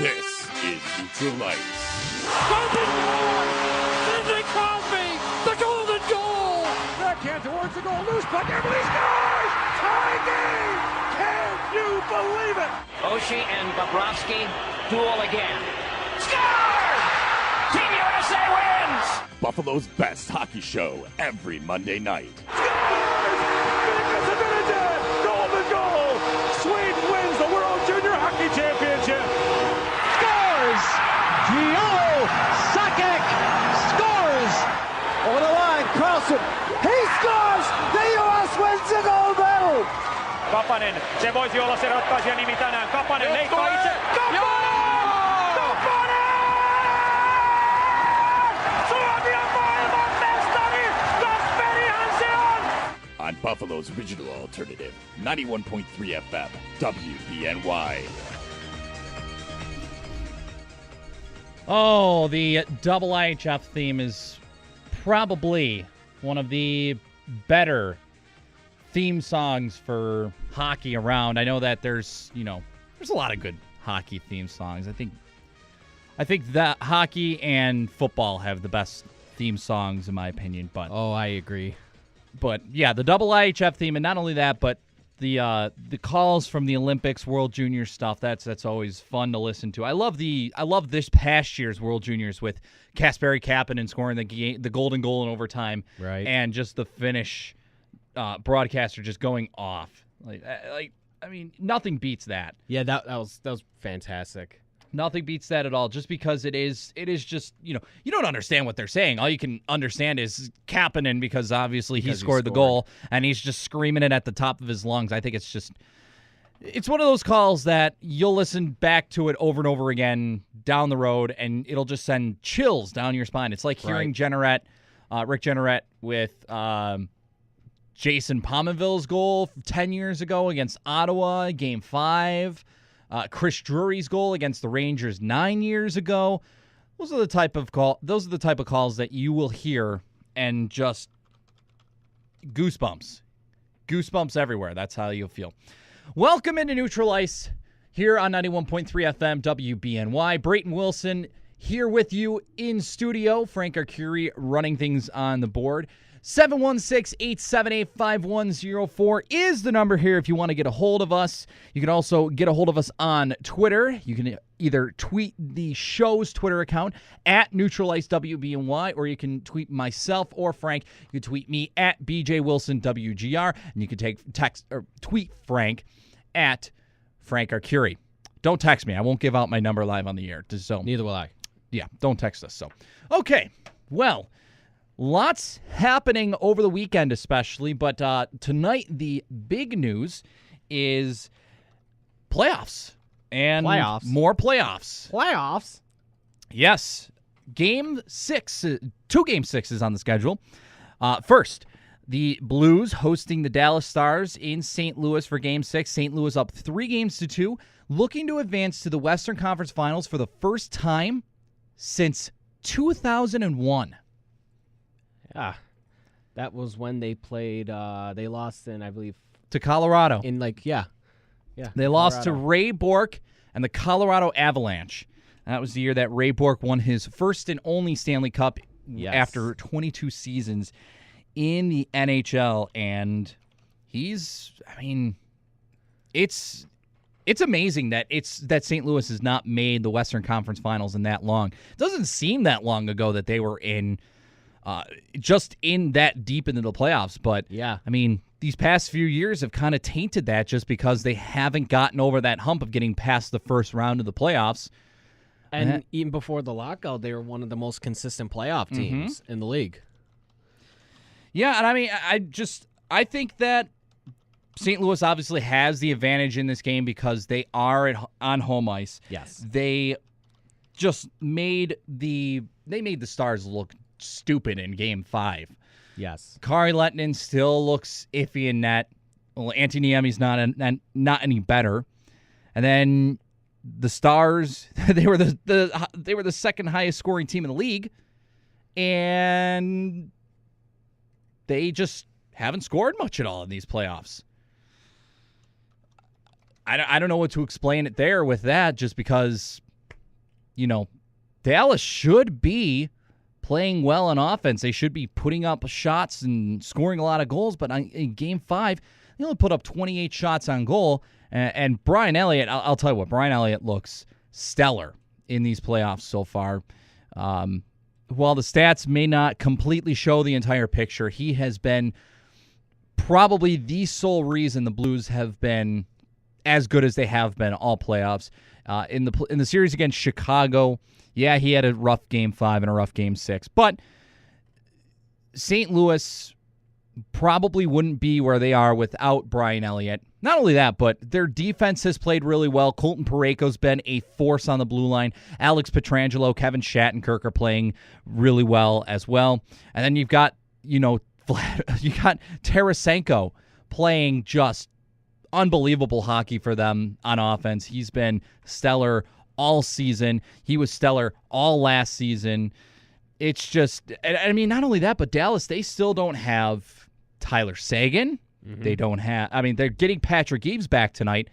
This is Neutral Ice. Golden goal! Sidney Crosby! The golden goal! Backhand towards the goal. Loose puck. Everybody scores! Tie game! Can you believe it? Oshie and Bobrovsky duel again. Score! Team USA wins! Buffalo's best hockey show every Monday night. Scores! Golden goal! Sweden wins the World Junior Hockey Championship. Scores! Gio Sakic scores! Over the line, Carlson. He scores! The U.S. wins the gold medal! Kapanen, se voisi olla se ratkaisija nimi tänään. Kapanen leikkaa itse. Kapanen! Suomi on maailmanmestari! Kasperihan se on! On Buffalo's original alternative, 91.3 FM, WBNY. Oh, the double IHF theme is probably one of the better theme songs for hockey around. I know that there's a lot of good hockey theme songs. I think that hockey and football have the best theme songs in my opinion, but I agree. But yeah, the double IHF theme, and not only that, but the calls from the Olympics, World Junior stuff. That's always fun to listen to. I love this past year's World Juniors with Kasperi Kapanen scoring the golden goal in overtime, right? And just the Finnish broadcaster just going off. Nothing beats that. Yeah, that was fantastic. Nothing beats that at all, just because it is just, you don't understand what they're saying. All you can understand is Kapanen, because obviously he scored the goal, and he's just screaming it at the top of his lungs. I think it's one of those calls that you'll listen back to it over and over again down the road, and it'll just send chills down your spine. It's like hearing Rick Jenneret with Jason Pominville's goal 10 years ago against Ottawa, Game 5. Chris Drury's goal against the Rangers 9 years ago. Those are the type of calls that you will hear and just goosebumps everywhere. That's how you'll feel. Welcome into Neutral Ice here on 91.3 FM WBNY. Brayton Wilson here with you in studio. Frank Arcury running things on the board. 716-878-5104 is the number here if you want to get a hold of us. You can also get a hold of us on Twitter. You can either tweet the show's Twitter account at NeutraliceWBNY, or you can tweet myself or Frank. You can tweet me at BJWilsonWGR, and you can tweet Frank at Frank Arcury. Don't text me. I won't give out my number live on the air. So neither will I. Yeah, don't text us. So, okay, well, lots happening over the weekend especially, but tonight the big news is playoffs. And more playoffs. Playoffs? Yes. Game 6, 2 Game 6s on the schedule. First, the Blues hosting the Dallas Stars in St. Louis for Game 6. St. Louis up 3-2, looking to advance to the Western Conference Finals for the first time since 2001. Yeah, that was when they played. They lost in, I believe, to Colorado. They lost to Ray Bourque and the Colorado Avalanche. That was the year that Ray Bourque won his first and only Stanley Cup after 22 seasons in the NHL, and it's amazing that St. Louis has not made the Western Conference Finals in that long. It doesn't seem that long ago that they were in. Just in that deep into the playoffs. But, these past few years have kind of tainted that just because they haven't gotten over that hump of getting past the first round of the playoffs. And even before the lockout, they were one of the most consistent playoff teams in the league. Yeah, and I think that St. Louis obviously has the advantage in this game because they are on home ice. Yes. They just made the Stars look stupid in Game 5. Yes. Kari Lehtinen still looks iffy in net. Well, Antti Niemi's not any better. And then the Stars, they were the second highest scoring team in the league, and they just haven't scored much at all in these playoffs. I don't know what to explain it there with that, just because Dallas should be playing well on offense. They should be putting up shots and scoring a lot of goals, but in Game 5, they only put up 28 shots on goal. And Brian Elliott, I'll tell you what, Brian Elliott looks stellar in these playoffs so far. While the stats may not completely show the entire picture, he has been probably the sole reason the Blues have been as good as they have been all playoffs. In the series against Chicago, yeah, he had a rough Game 5 and a rough Game 6, but St. Louis probably wouldn't be where they are without Brian Elliott. Not only that, but their defense has played really well. Colton Parayko's been a force on the blue line. Alex Pietrangelo, Kevin Shattenkirk are playing really well as well. And then you've got, Tarasenko playing just unbelievable hockey for them on offense. He's been stellar all season. He was stellar all last season. It's just, not only that, but Dallas, they still don't have Tyler Seguin. Mm-hmm. They don't have, they're getting Patrick Eaves back tonight,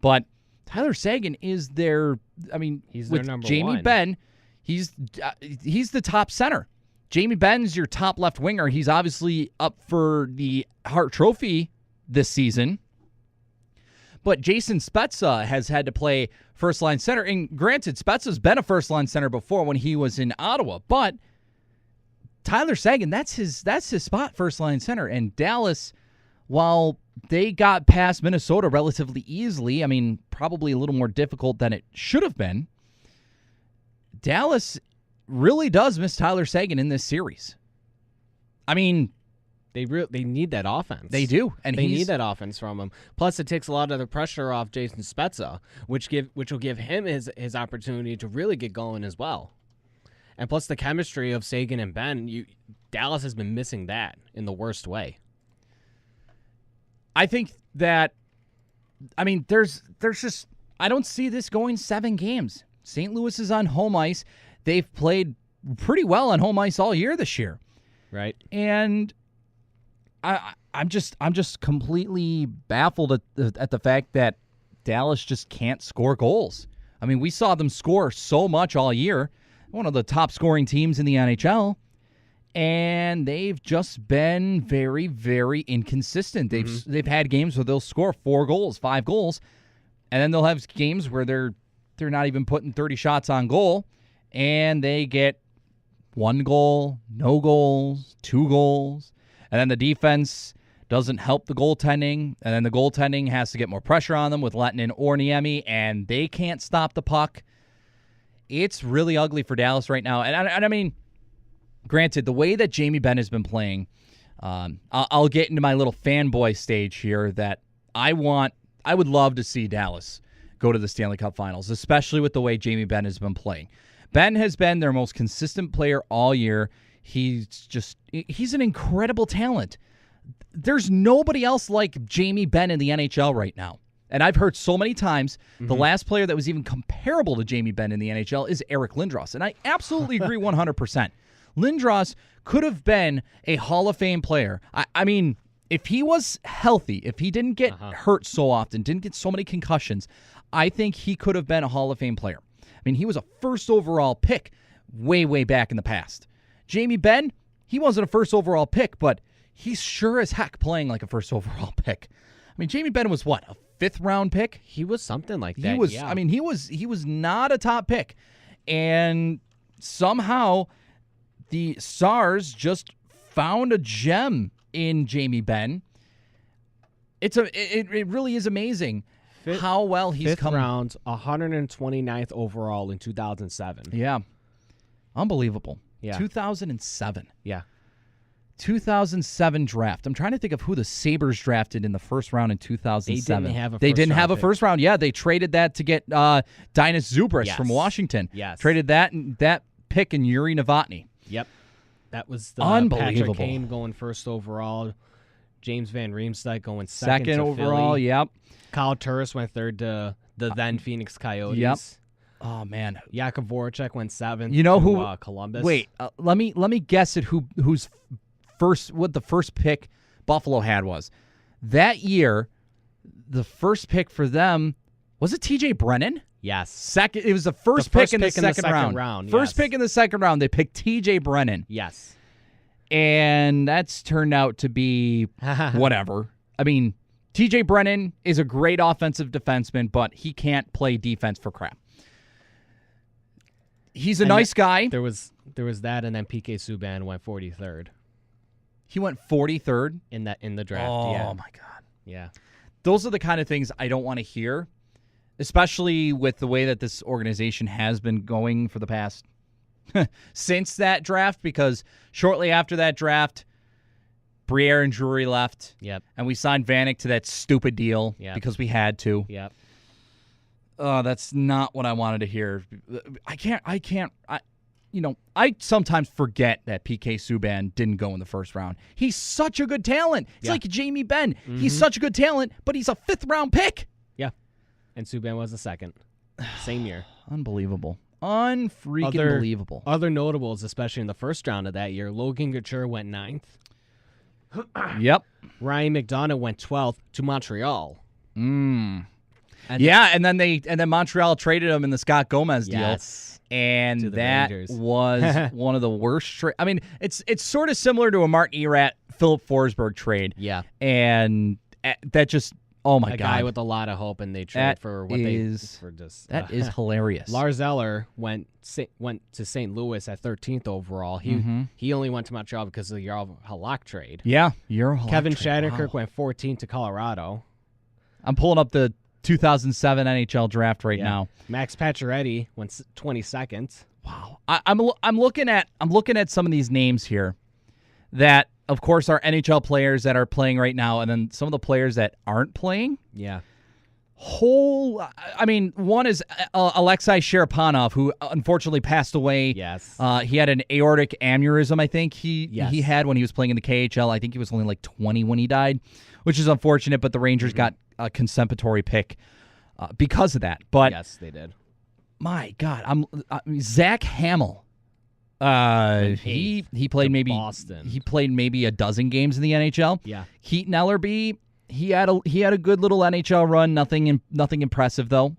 but Tyler Seguin is he's their number Jamie one. Benn, he's the top center. Jamie Benn's your top left winger. He's obviously up for the Hart Trophy this season. But Jason Spezza has had to play first-line center. And granted, Spezza's been a first-line center before when he was in Ottawa. But Tyler Seguin, that's his spot, first-line center. And Dallas, while they got past Minnesota relatively easily, probably a little more difficult than it should have been, Dallas really does miss Tyler Seguin in this series. They need that offense. They do, and they need that offense from him. Plus, it takes a lot of the pressure off Jason Spezza, which will give him his opportunity to really get going as well. And plus, the chemistry of Seguin and Benn, Dallas has been missing that in the worst way. I think that, there's just, I don't see this going 7 games. St. Louis is on home ice. They've played pretty well on home ice all year this year, right? And I'm just completely baffled at the fact that Dallas just can't score goals. We saw them score so much all year, one of the top scoring teams in the NHL, and they've just been very, very inconsistent. They've had games where they'll score 4 goals, 5 goals, and then they'll have games where they're not even putting 30 shots on goal, and they get 1 goal, no goals, 2 goals. And then the defense doesn't help the goaltending, and then the goaltending has to get more pressure on them with Lehtinen or Niemi, and they can't stop the puck. It's really ugly for Dallas right now. And granted, the way that Jamie Benn has been playing, I'll get into my little fanboy stage here that I would love to see Dallas go to the Stanley Cup Finals, especially with the way Jamie Benn has been playing. Benn has been their most consistent player all year. He's an incredible talent. There's nobody else like Jamie Benn in the NHL right now. And I've heard so many times the last player that was even comparable to Jamie Benn in the NHL is Eric Lindros. And I absolutely agree 100%. Lindros could have been a Hall of Fame player. If he was healthy, if he didn't get hurt so often, didn't get so many concussions, I think he could have been a Hall of Fame player. He was a first overall pick way, way back in the past. Jamie Benn, he wasn't a first overall pick, but he's sure as heck playing like a first overall pick. Jamie Benn was what, a 5th round pick? He was something like that. He was. Yeah. He was not a top pick, and somehow the Stars just found a gem in Jamie Benn. It really is amazing how well he's come. 5th round, 129th overall in 2007. Yeah, unbelievable. Yeah. 2007. Yeah. 2007 draft. I'm trying to think of who the Sabres drafted in the first round in 2007. They didn't have a first round. Yeah, they traded that to get Dinas Zubris from Washington. Yes. Traded that pick in Yuri Novotny. Yep. That was the unbelievable. Patrick Kane going first overall. James Van Riemsdyk going second overall. Philly. Yep. Kyle Turris went 3rd to the then Phoenix Coyotes. Yep. Oh man, Jakub Voracek went 7th. You know who? Columbus. Wait, let me guess at who's first. What the first pick Buffalo had was that year. The first pick for them Was it TJ Brennan? Yes. Second. It was the first pick in the second round. First pick in the second round, they picked TJ Brennan. Yes. And that's turned out to be whatever. I mean, TJ Brennan is a great offensive defenseman, but he can't play defense for crap. He's a nice guy. There was that, and then PK Subban went 43rd. He went 43rd in the draft. Oh, yeah. my God. Yeah. Those are the kind of things I don't want to hear, especially with the way that this organization has been going for the past since that draft, because shortly after that draft, Briere and Drury left. Yep. And we signed Vanek to that stupid deal because we had to. Yep. Oh, that's not what I wanted to hear. I sometimes forget that PK Subban didn't go in the first round. He's such a good talent. He's like Jamie Benn. Mm-hmm. He's such a good talent, but he's a 5th-round pick. Yeah. And Subban was the 2nd. Same year. Unbelievable. Unfreaking-believable. Other notables, especially in the first round of that year, Logan Couture went 9th. Yep. Ryan McDonough went 12th to Montreal. And then Montreal traded him in the Scott Gomez deal. Yes. And that Rangers. was one of the worst I mean, it's sort of similar to a Martin Erat, Philip Forsberg trade. Yeah. And that just, oh my God. A guy with a lot of hope, and they traded for what that is hilarious. Lars Eller went to St. Louis at 13th overall. He only went to Montreal because of the Jarl Halak trade. Yeah, Jarl Halak Kevin trade. Shatterkirk went 14th to Colorado. I'm pulling up the 2007 NHL draft right now. Max Pacioretty went 22nd. Wow. I'm looking at some of these names here that, of course, are NHL players that are playing right now, and then some of the players that aren't playing. Yeah. One is Alexei Sharapanov, who unfortunately passed away. Yes. He had an aortic aneurysm, I think he had when he was playing in the KHL. I think he was only like 20 when he died, which is unfortunate, but the Rangers got a compensatory pick because of that. But yes, they did. My God, Zach Hamill. He played maybe Boston. He played maybe a dozen games in the NHL. Yeah. Keaton Ellerby, he had a good little NHL run. Nothing impressive though.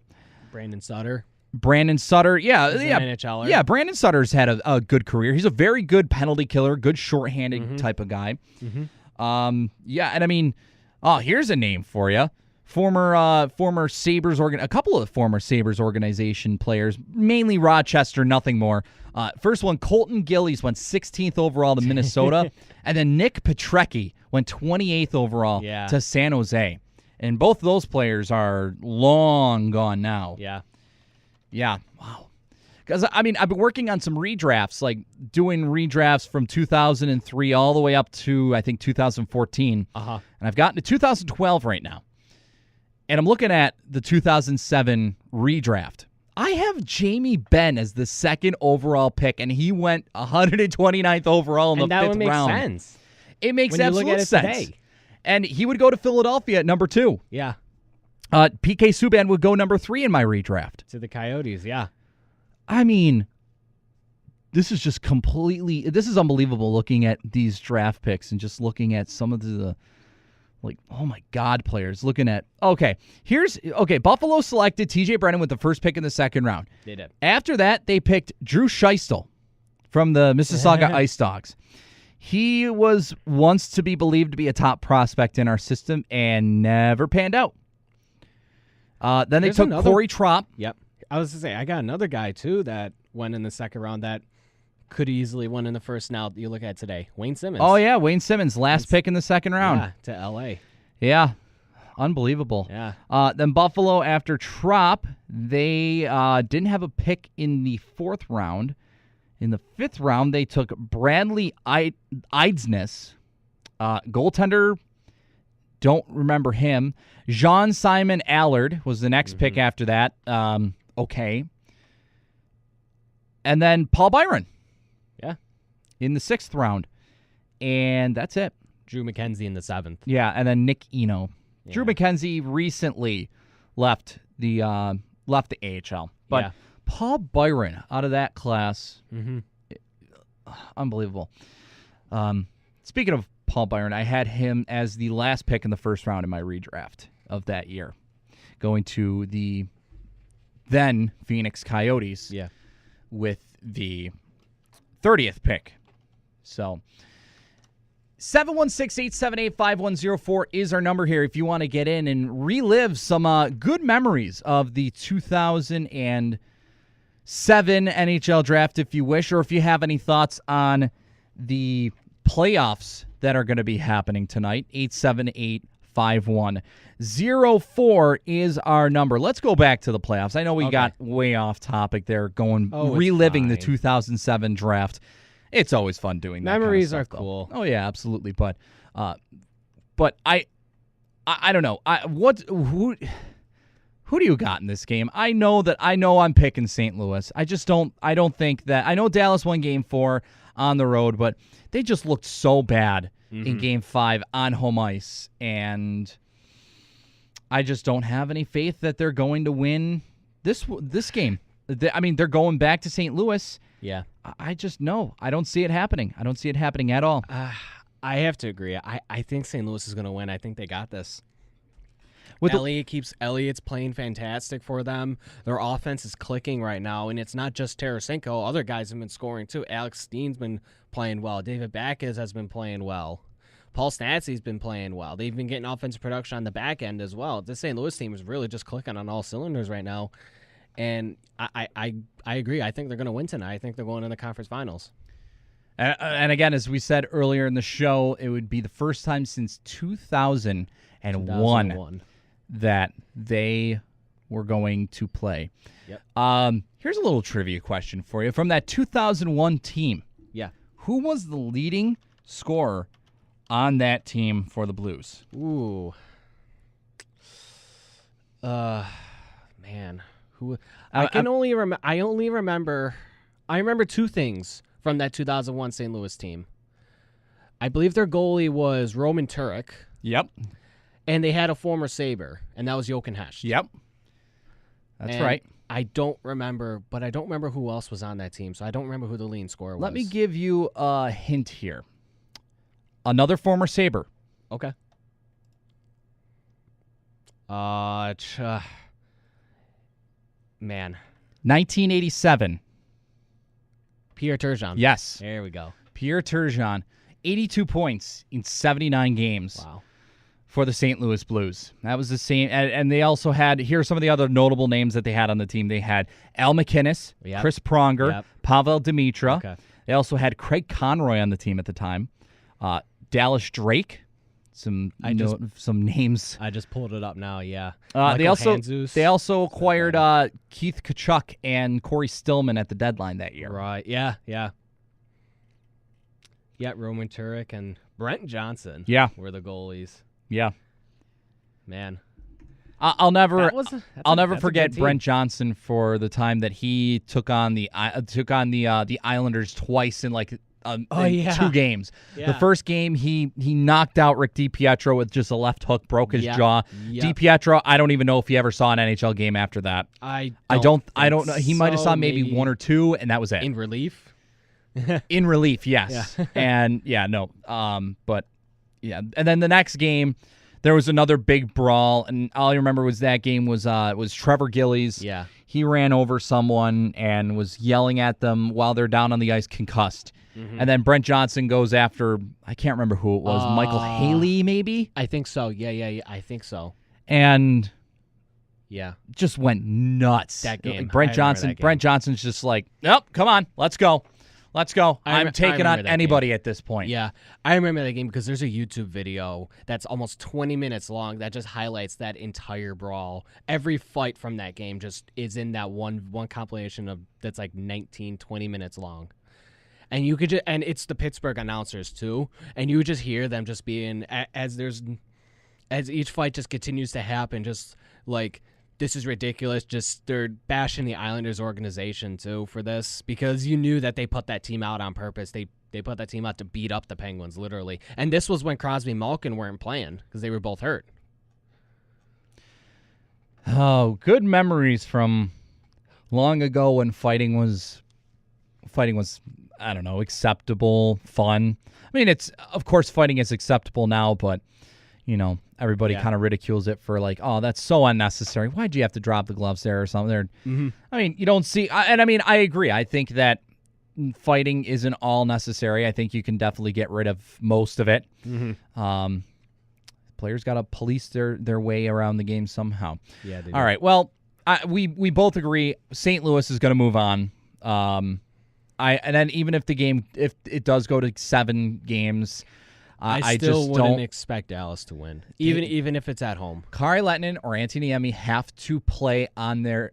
Brandon Sutter. Yeah. NHLer. Yeah, Brandon Sutter's had a good career. He's a very good penalty killer, good shorthanded type of guy. Here's a name for you. Former Sabres a couple of former Sabres organization players, mainly Rochester, nothing more. First one, Colton Gillies went 16th overall to Minnesota, and then Nick Petrecki went 28th overall to San Jose. And both of those players are long gone now. Yeah. Yeah. Wow. Because, I've been working on some redrafts, like doing redrafts from 2003 all the way up to, I think, 2014. And I've gotten to 2012 right now. And I'm looking at the 2007 redraft. I have Jamie Benn as the 2nd overall pick, and he went 129th overall in the 5th round. And that would make sense. It makes when absolute you look at it sense. Today. And he would go to Philadelphia at number 2. Yeah. PK Subban would go number 3 in my redraft. To the Coyotes, yeah. This is just this is unbelievable looking at these draft picks and just looking at some of the, oh my God, players. Looking at, Buffalo selected TJ Brennan with the first pick in the 2nd round. They did. After that, they picked Drew Scheistel from the Mississauga Ice Dogs. He was once to be believed to be a top prospect in our system and never panned out. Then they took Corey Tropp. Yep. I was going to say, I got another guy, too, that went in the 2nd round that could easily won in the first. Now you look at today, Wayne Simmons. Oh, yeah, Wayne Simmons, last pick in the 2nd round. Yeah, to L.A. Yeah, unbelievable. Yeah. Then Buffalo, after Tropp, they didn't have a pick in the 4th round. In the 5th round, they took Bradley Eidsness, goaltender. Don't remember him. Jean-Simon Allard was the next pick after that. Okay. And then Paul Byron. Yeah. In the 6th round. And that's it. Drew McKenzie in the 7th. Yeah, and then Nick Eno. Yeah. Drew McKenzie recently left the AHL. But Paul Byron out of that class, unbelievable. Speaking of Paul Byron, I had him as the last pick in the 1st round in my redraft of that year. going to the then Phoenix Coyotes with the 30th pick. So 716-878-5104 is our number here if you want to get in and relive some good memories of the 2007 NHL draft if you wish, or if you have any thoughts on the playoffs that are going to be happening tonight. 878-5104 is our number. Let's go back to the playoffs. I know we got way off topic there, reliving the 2007 draft. It's always fun doing that. Memories kind of stuff, are cool. Oh yeah, absolutely. But I don't know. Who do you got in this game? I know I'm picking St. Louis. I don't think that. I know Dallas won Game 4 on the road, but they just looked so bad in Game 5 on home ice, and I just don't have any faith that they're going to win this game. They're going back to St. Louis. Yeah. I just know. I don't see it happening. I don't see it happening at all. I have to agree. I think St. Louis is going to win. I think they got this. Elliott's playing fantastic for them. Their offense is clicking right now, and it's not just Tarasenko. Other guys have been scoring too. Alex Steen's been playing well. David Backes has been playing well. Paul Stastny's been playing well. They've been getting offensive production on the back end as well. This St. Louis team is really just clicking on all cylinders right now. And I agree. I think they're going to win tonight. I think they're going in the conference finals. And again, as we said earlier in the show, it would be the first time since 2001 that they were going to play. Yep. Here's a little trivia question for you. From that 2001 team, who was the leading scorer on that team for the Blues? Ooh. Man. I remember two things from that 2001 St. Louis team. I believe their goalie was Roman Turek. Yep. And they had a former Sabre, and that was Jochen Hecht. Yep. That's right. I don't remember who else was on that team, so I don't remember who the leading scorer was. Let me give you a hint here. Another former Sabre. Okay. Man. 1987. Pierre Turgeon. Yes. There we go. Pierre Turgeon, 82 points in 79 games. Wow. For the St. Louis Blues. That was the same. And they also had, here are some of the other notable names that they had on the team. They had Al McInnes, Chris Pronger, Pavel Dimitra. Okay. They also had Craig Conroy on the team at the time. Dallas Drake. Some names. I just pulled it up now, yeah. They also acquired Keith Tkachuk and Corey Stillman at the deadline that year. Right, yeah. Yeah, Roman Turek and Brent Johnson were the goalies. Yeah. Man. I'll never forget Brent Johnson for the time that he took on the Islanders twice in in 2 games. Yeah. The first game he knocked out Rick DiPietro with just a left hook, broke his jaw. Yep. DiPietro, I don't even know if he ever saw an NHL game after that. I don't know. He might have saw maybe 1 or 2, and that was it. In relief? In relief, yes. Yeah. And but yeah. And then the next game, there was another big brawl, and all I remember was that game was Trevor Gillies. Yeah. He ran over someone and was yelling at them while they're down on the ice, concussed. Mm-hmm. And then Brent Johnson goes after, I can't remember who it was, Michael Haley maybe? I think so. Yeah, I think so. And just went nuts. That game. Brent Johnson's just like, nope, come on, let's go. I'm taking on anybody game at this point. Yeah, I remember that game because there's a YouTube video that's almost 20 minutes long that just highlights that entire brawl. Every fight from that game just is in that one compilation that's like 19, 20 minutes long. And you could and it's the Pittsburgh announcers too, and you just hear them just being as each fight just continues to happen, just like, this is ridiculous. Just they're bashing the Islanders organization too for this, because you knew that they put that team out on purpose. They put that team out to beat up the Penguins, literally. And this was when Crosby and Malkin weren't playing because they were both hurt. Oh, good memories from long ago when fighting was I don't know, acceptable, fun. I mean, of course fighting is acceptable now, but everybody kind of ridicules it for like, oh, that's so unnecessary. Why'd you have to drop the gloves there or something? I mean, you don't see, I agree. I think that fighting isn't all necessary. I think you can definitely get rid of most of it. Players got to police their way around the game somehow. Yeah. All right. Well, we both agree St. Louis is going to move on. And then even if if it does go to 7 games, I still wouldn't expect Dallas to win, even if it's at home. Kari Lehtinen or Antti Niemi have to play on their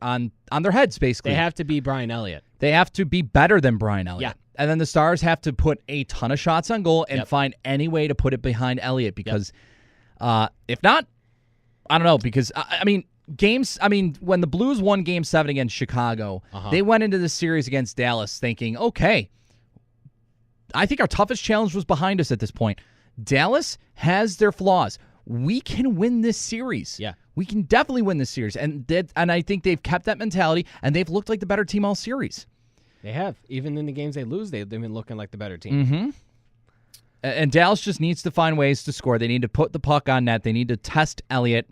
heads, basically. They have to be Brian Elliott. They have to be better than Brian Elliott. Yeah. And then the Stars have to put a ton of shots on goal and find any way to put it behind Elliott because if not, I don't know, because, when the Blues won Game 7 against Chicago, they went into this series against Dallas thinking, okay, I think our toughest challenge was behind us at this point. Dallas has their flaws. We can win this series. Yeah. We can definitely win this series. And I think they've kept that mentality, and they've looked like the better team all series. They have. Even in the games they lose, they've been looking like the better team. And Dallas just needs to find ways to score. They need to put the puck on net. They need to test Elliott.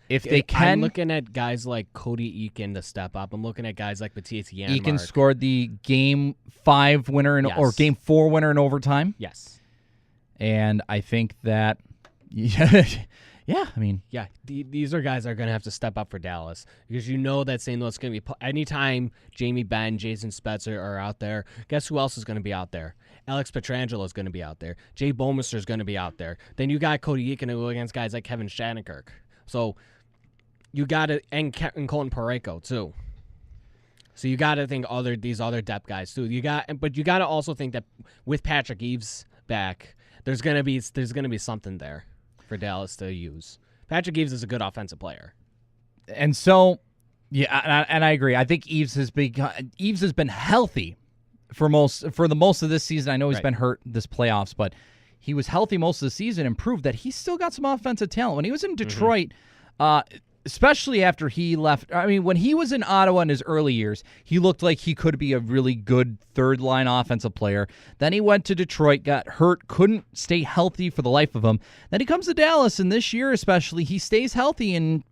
If they can. I'm looking at guys like Cody Eakin to step up. I'm looking at guys like Matthias Janmark. Eakin scored the Game 5 winner or Game 4 winner in overtime. Yes. And I think that, these are guys that are going to have to step up for Dallas because you know that St. Louis is going to be anytime Jamie Benn, Jason Spezza are out there. Guess who else is going to be out there? Alex Pietrangelo is going to be out there. Jay Bouwmeester is going to be out there. Then you got Cody Eakin to go against guys like Kevin Shattenkirk. So you got to and Colton Parayko too. So you got to think these other depth guys too. But you got to also think that with Patrick Eaves back, there's gonna be something there for Dallas to use. Patrick Eaves is a good offensive player, and so and I agree. I think Eaves has been healthy for the most of this season. I know he's been hurt this playoffs, but he was healthy most of the season and proved that he's still got some offensive talent. When he was in Detroit, especially after he left, when he was in Ottawa in his early years, he looked like he could be a really good third-line offensive player. Then he went to Detroit, got hurt, couldn't stay healthy for the life of him. Then he comes to Dallas, and this year especially, he stays healthy and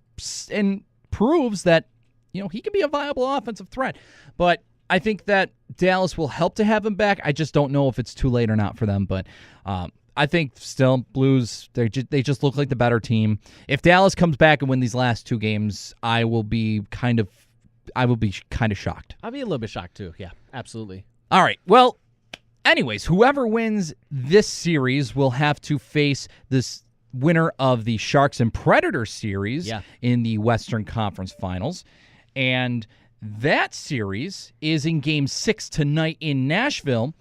proves that he can be a viable offensive threat. But I think that Dallas will help to have him back. I just don't know if it's too late or not for them, but I think still Blues, they just look like the better team. If Dallas comes back and win these last 2 games, I will be kind of shocked. I'll be a little bit shocked too. Yeah, absolutely. All right. Well, anyways, whoever wins this series will have to face this winner of the Sharks and Predators series in the Western Conference Finals. And that series is in Game 6 tonight in Nashville.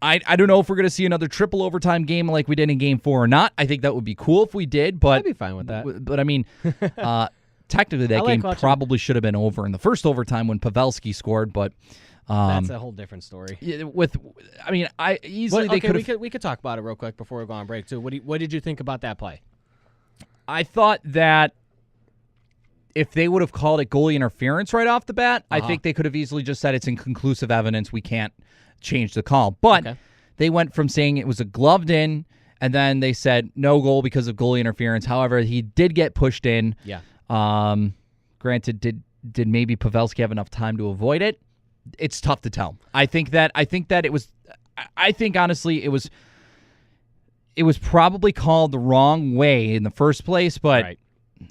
I don't know if we're going to see another triple overtime game like we did in Game 4 or not. I think that would be cool if we did, but I'd be fine with that. But technically that game probably should have been over in the first overtime when Pavelski scored. But that's a whole different story. We could talk about it real quick before we go on break too. What did you think about that play? I thought that if they would have called it goalie interference right off the bat, I think they could have easily just said it's inconclusive evidence. We can't change the call. But they went from saying it was a gloved in, and then they said no goal because of goalie interference. However, he did get pushed in. Yeah. Granted, did maybe Pavelski have enough time to avoid it? It's tough to tell. I think honestly it was probably called the wrong way in the first place, but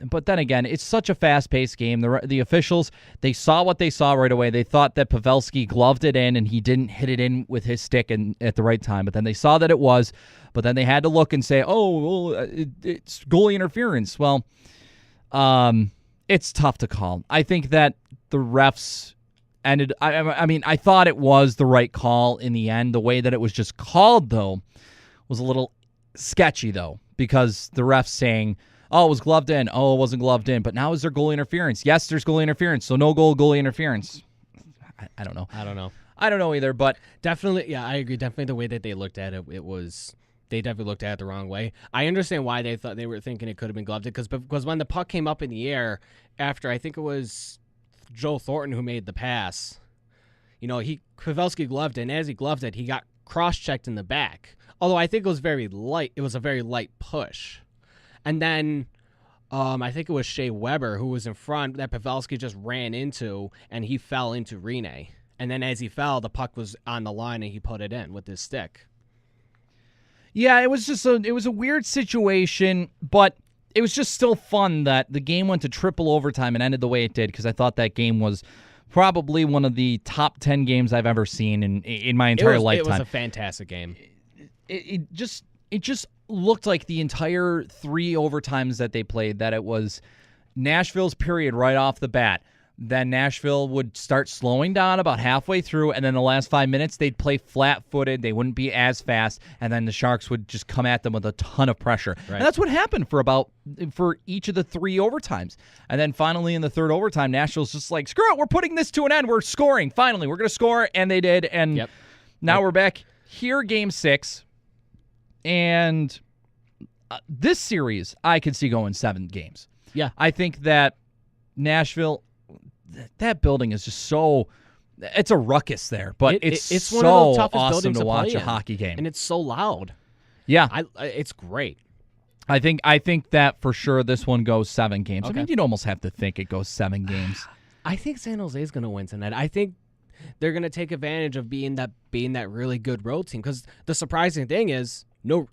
But then again, it's such a fast-paced game. The officials, they saw what they saw right away. They thought that Pavelski gloved it in, and he didn't hit it in with his stick at the right time. But then they saw that it was. But then they had to look and say, it's goalie interference. Well, it's tough to call. I think that the refs ended. I thought it was the right call in the end. The way that it was just called, though, was a little sketchy, though, because the refs saying, oh, it was gloved in. Oh, it wasn't gloved in. But now is there goalie interference? Yes, there's goalie interference. So no goalie interference. I don't know. I don't know either, but definitely, yeah, I agree. Definitely the way that they looked at it, they definitely looked at it the wrong way. I understand why they were thinking it could have been gloved in, because when the puck came up in the air after, I think it was Joe Thornton who made the pass, Pavelski gloved it, and as he gloved it, he got cross-checked in the back. Although I think it was very light. It was a very light push. And then I think it was Shea Weber who was in front that Pavelski just ran into, and he fell into Rene. And then as he fell, the puck was on the line, and he put it in with his stick. Yeah, it was just it was a weird situation, but it was just still fun that the game went to triple overtime and ended the way it did, because I thought that game was probably one of the top 10 games I've ever seen in my entire lifetime. It was a fantastic game. It just looked like the entire 3 overtimes that they played, that it was Nashville's period right off the bat. Then Nashville would start slowing down about halfway through, and then the last 5 minutes, they'd play flat-footed. They wouldn't be as fast, and then the Sharks would just come at them with a ton of pressure. Right. And that's what happened for each of the 3 overtimes. And then finally in the third overtime, Nashville's just like, screw it, we're putting this to an end. We're scoring. Finally, we're going to score, and they did. And now we're back here, Game 6. And this series, I could see going 7 games. Yeah. I think that Nashville... that building is just so... It's a ruckus there, but it's so one of the toughest awesome buildings to watch play a in. hockey game. And it's so loud. Yeah. It's great. I think that for sure this one goes 7 games. Okay. I mean, you'd almost have to think it goes 7 games. I think San Jose is going to win tonight. I think they're going to take advantage of being that really good road team, because the surprising thing is no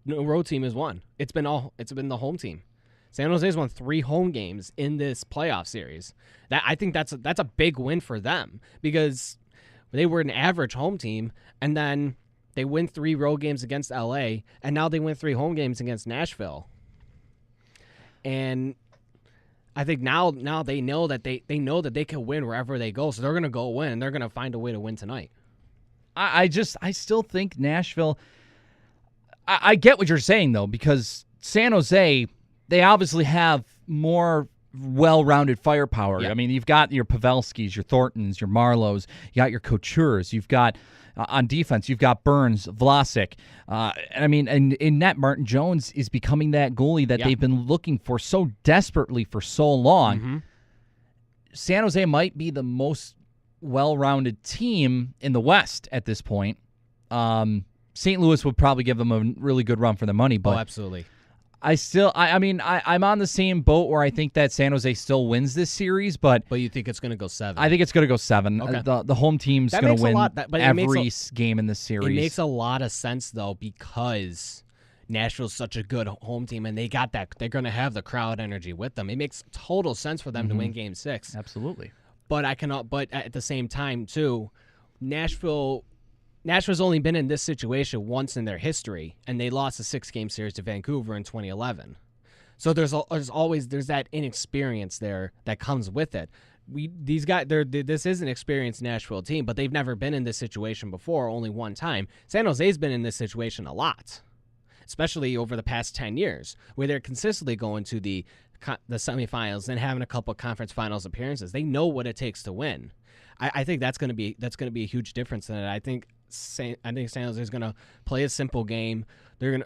road team has won. It's been the home team. San Jose's won 3 home games in this playoff series. I think that's a big win for them, because they were an average home team, and then they win 3 road games against LA, and now they win 3 home games against Nashville. And I think now they know that they can win wherever they go, so they're going to go win, and they're going to find a way to win tonight. I still think Nashville... I get what you're saying, though, because San Jose... they obviously have more well-rounded firepower. Yep. I mean, you've got your Pavelskis, your Thorntons, your Marlows, you got your Coutures, you've got, on defense, you've got Burns, Vlasic. I mean, and in net, Martin Jones is becoming that goalie that they've been looking for so desperately for so long. Mm-hmm. San Jose might be the most well-rounded team in the West at this point. St. Louis would probably give them a really good run for the money, but absolutely. I'm on the same boat where I think that San Jose still wins this series, but you think it's going to go 7? I think it's going to go 7. Okay. The home team's going to win every game in this series. It makes a lot of sense, though, because Nashville's such a good home team, and they got that. They're going to have the crowd energy with them. It makes total sense for them to win Game 6. Absolutely. But at the same time, too, Nashville's only been in this situation once in their history, and they lost a 6-game series to Vancouver in 2011. So there's that inexperience there that comes with it. This is an experienced Nashville team, but they've never been in this situation before, only one time. San Jose's been in this situation a lot, especially over the past 10 years, where they're consistently going to the semifinals and having a couple of conference finals appearances. They know what it takes to win. I think that's going to be a huge difference in it. I think San Jose is going to play a simple game.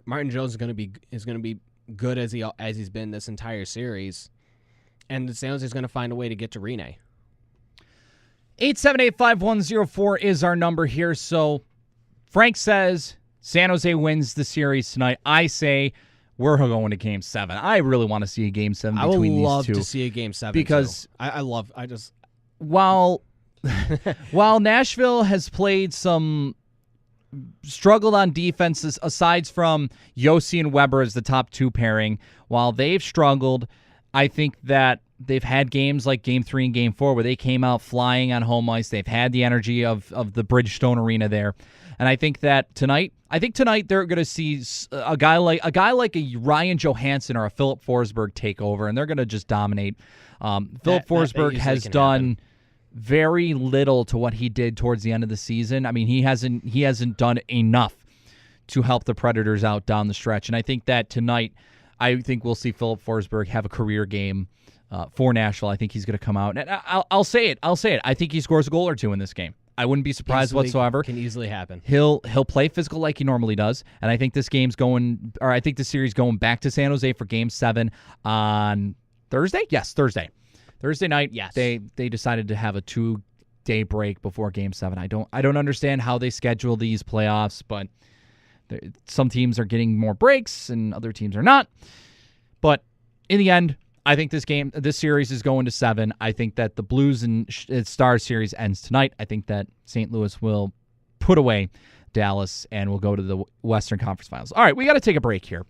Martin Jones is going to be good as he's been this entire series, and San Jose is going to find a way to get to Rene. 878-5104 is our number here. So Frank says San Jose wins the series tonight. I say we're going to Game 7. I really want to see a Game 7 between these two. I would love to see a Game 7 because too. While Nashville has struggled on defenses, aside from Yossi and Weber as the top 2 pairing, while they've struggled, I think that they've had games like Game 3 and Game 4 where they came out flying on home ice. They've had the energy of the Bridgestone Arena there. And I think that tonight they're going to see a guy like a Ryan Johansson or a Philip Forsberg take over, and they're going to just dominate. Philip Forsberg has done very little to what he did towards the end of the season. I mean, he hasn't done enough to help the Predators out down the stretch. And I think that tonight, I think we'll see Philip Forsberg have a career game for Nashville. I think he's going to come out, and I'll say it. I think he scores a goal or 2 in this game. I wouldn't be surprised whatsoever. Can easily happen. He'll play physical like he normally does, and I think this series going back to San Jose for Game 7 on Thursday. Yes, Thursday. Thursday night, yes. They decided to have a 2-day break before Game 7. I don't understand how they schedule these playoffs, but Some teams are getting more breaks and other teams are not. But in the end, I think this series is going to 7. I think that the Blues and Stars series ends tonight. I think that St. Louis will put away Dallas and will go to the Western Conference Finals. All right, we got to take a break here.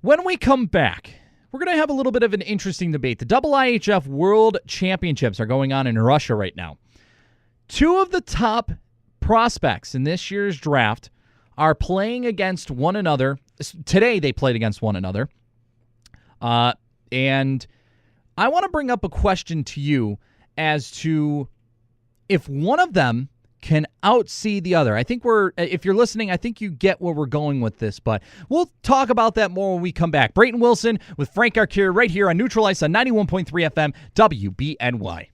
When we come back, we're going to have a little bit of an interesting debate. The IIHF World Championships are going on in Russia right now. 2 of the top prospects in this year's draft are playing against one another. Today they played against one another. And I want to bring up a question to you as to if one of them can outsee the other. I think if you're listening, I think you get where we're going with this, but we'll talk about that more when we come back. Brayton Wilson with Frank Arcury right here on Neutral Ice on 91.3 FM WBNY.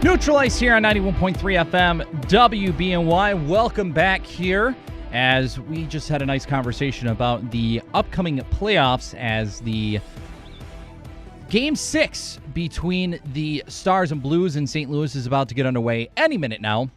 Neutral Ice here on 91.3 FM WBNY. Welcome back here as we just had a nice conversation about the upcoming playoffs as the Game 6 between the Stars and Blues in St. Louis is about to get underway any minute now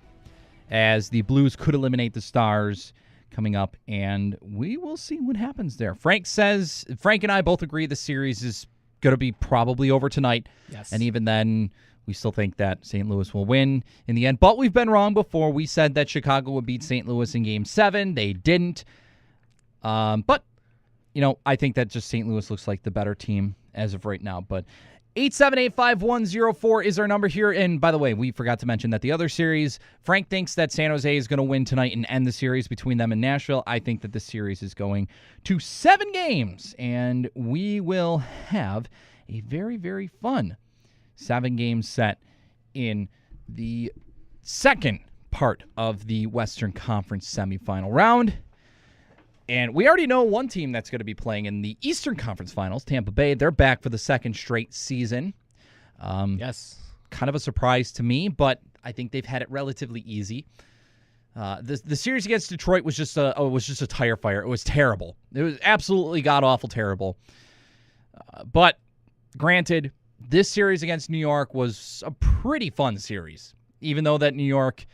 as the Blues could eliminate the Stars coming up, and we will see what happens there. Frank and I both agree the series is going to be probably over tonight. Yes. And even then, we still think that St. Louis will win in the end. But we've been wrong before. We said that Chicago would beat St. Louis in Game 7. They didn't. But, I think that just St. Louis looks like the better team as of right now. But 878-5104 is our number here. And by the way, we forgot to mention that the other series, Frank thinks that San Jose is going to win tonight and end the series between them and Nashville. I think that this series is going to 7 games. And we will have a very, very fun 7-game set in the second part of the Western Conference semifinal round. And we already know one team that's going to be playing in the Eastern Conference Finals, Tampa Bay. They're back for the second straight season. Yes. Kind of a surprise to me, but I think they've had it relatively easy. The series against Detroit was just a tire fire. It was terrible. It was absolutely god-awful terrible. But granted, this series against New York was a pretty fun series, even though that New York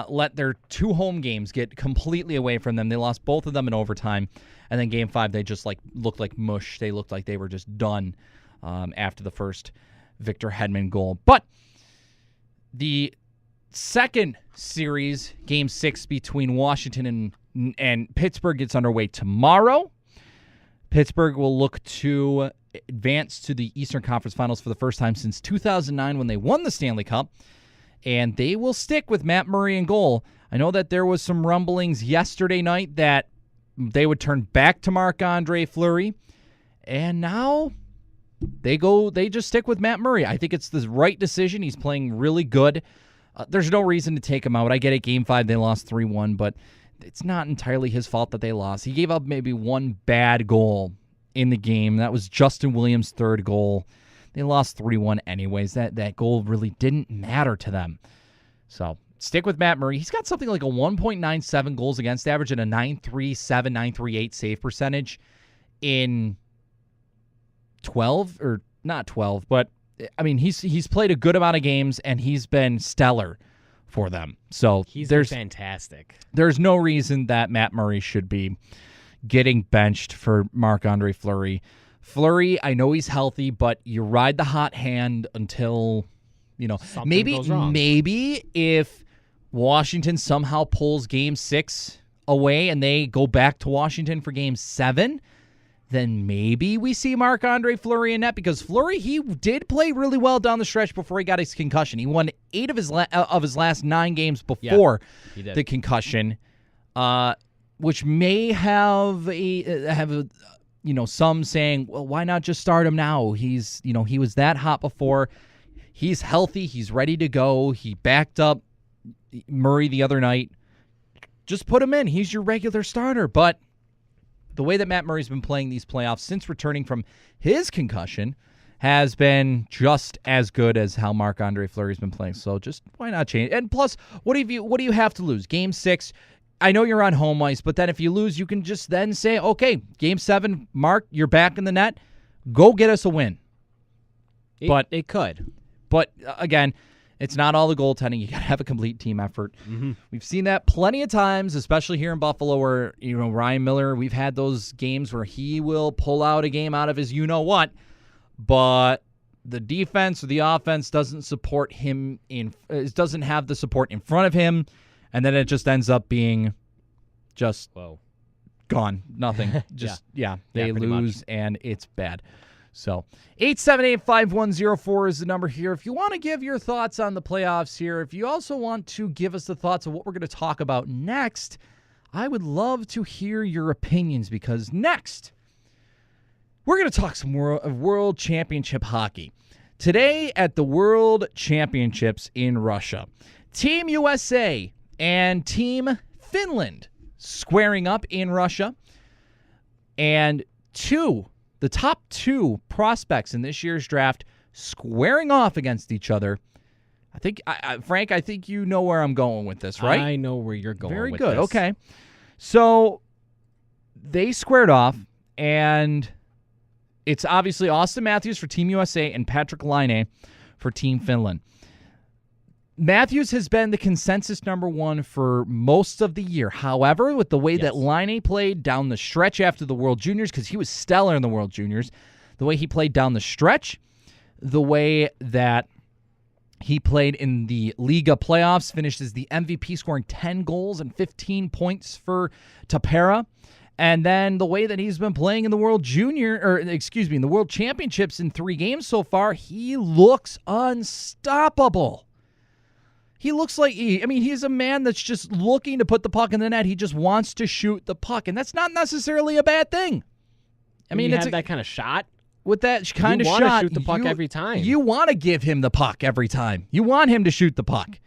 let their 2 home games get completely away from them. They lost both of them in overtime, and then Game 5, they just looked like mush. They looked like they were just done after the first Victor Hedman goal. But the second series, Game 6 between Washington and Pittsburgh, gets underway tomorrow. Pittsburgh will look to advance to the Eastern Conference Finals for the first time since 2009 when they won the Stanley Cup, and they will stick with Matt Murray in goal. I know that there was some rumblings yesterday night that they would turn back to Marc-Andre Fleury, and now they just stick with Matt Murray. I think it's the right decision. He's playing really good. There's no reason to take him out. I get it, Game 5 they lost 3-1, but it's not entirely his fault that they lost. He gave up maybe one bad goal in the game. That was Justin Williams' third goal. They lost 3-1 anyways. That goal really didn't matter to them. So stick with Matt Murray. He's got something like a 1.97 goals against average and a 9.37, 9.38 save percentage in 12, or not 12, but I mean, he's played a good amount of games and he's been stellar for them. So he's been fantastic. There's no reason that Matt Murray should be getting benched for Marc-Andre Fleury. Fleury, I know he's healthy, but you ride the hot hand until, something goes wrong. Maybe if Washington somehow pulls Game 6 away and they go back to Washington for Game 7, then maybe we see Marc-Andre Fleury in net, because Fleury, he did play really well down the stretch before he got his concussion. He won 8 of his last 9 games before the concussion, which may have some saying, well, why not just start him now? He was that hot before. He's healthy. He's ready to go. He backed up Murray the other night. Just put him in. He's your regular starter. But the way that Matt Murray's been playing these playoffs since returning from his concussion has been just as good as how Marc-Andre Fleury's been playing. So just why not change? And plus, what do you have to lose? Game 6, I know you're on home ice, but then if you lose, you can just then say, okay, Game 7, Mark, you're back in the net. Go get us a win. It could. But again, it's not all the goaltending. You got to have a complete team effort. Mm-hmm. We've seen that plenty of times, especially here in Buffalo, where Ryan Miller. We've had those games where he will pull out a game out of his you-know-what, but the defense or the offense doesn't support him doesn't have the support in front of him, and then it just ends up being just gone, nothing. Just they lose much. And it's bad. So 878-5104 is the number here. If you want to give your thoughts on the playoffs here, if you also want to give us the thoughts of what we're going to talk about next, I would love to hear your opinions, because next we're going to talk some World Championship hockey. Today at the World Championships in Russia, Team USA and Team Finland squaring up in Russia, and the top 2 prospects in this year's draft squaring off against each other. I think, Frank, I think you know where I'm going with this, right? I know where you're going with this. Very good. Okay. So they squared off, and it's obviously Austin Matthews for Team USA and Patrik Laine for Team Finland. Matthews has been the consensus number 1 for most of the year. However, with the way that Laine played down the stretch after the World Juniors, because he was stellar in the World Juniors, the way he played down the stretch, the way that he played in the Liga playoffs, finished as the MVP, scoring 10 goals and 15 points for Tappara. And then the way that he's been playing in the World in the World Championships in 3 games so far, he looks unstoppable. He looks like he's a man that's just looking to put the puck in the net. He just wants to shoot the puck, and that's not necessarily a bad thing. It's that kind of shot. With that kind of shot, you want to shoot the puck every time. You want to give him the puck every time. You want him to shoot the puck.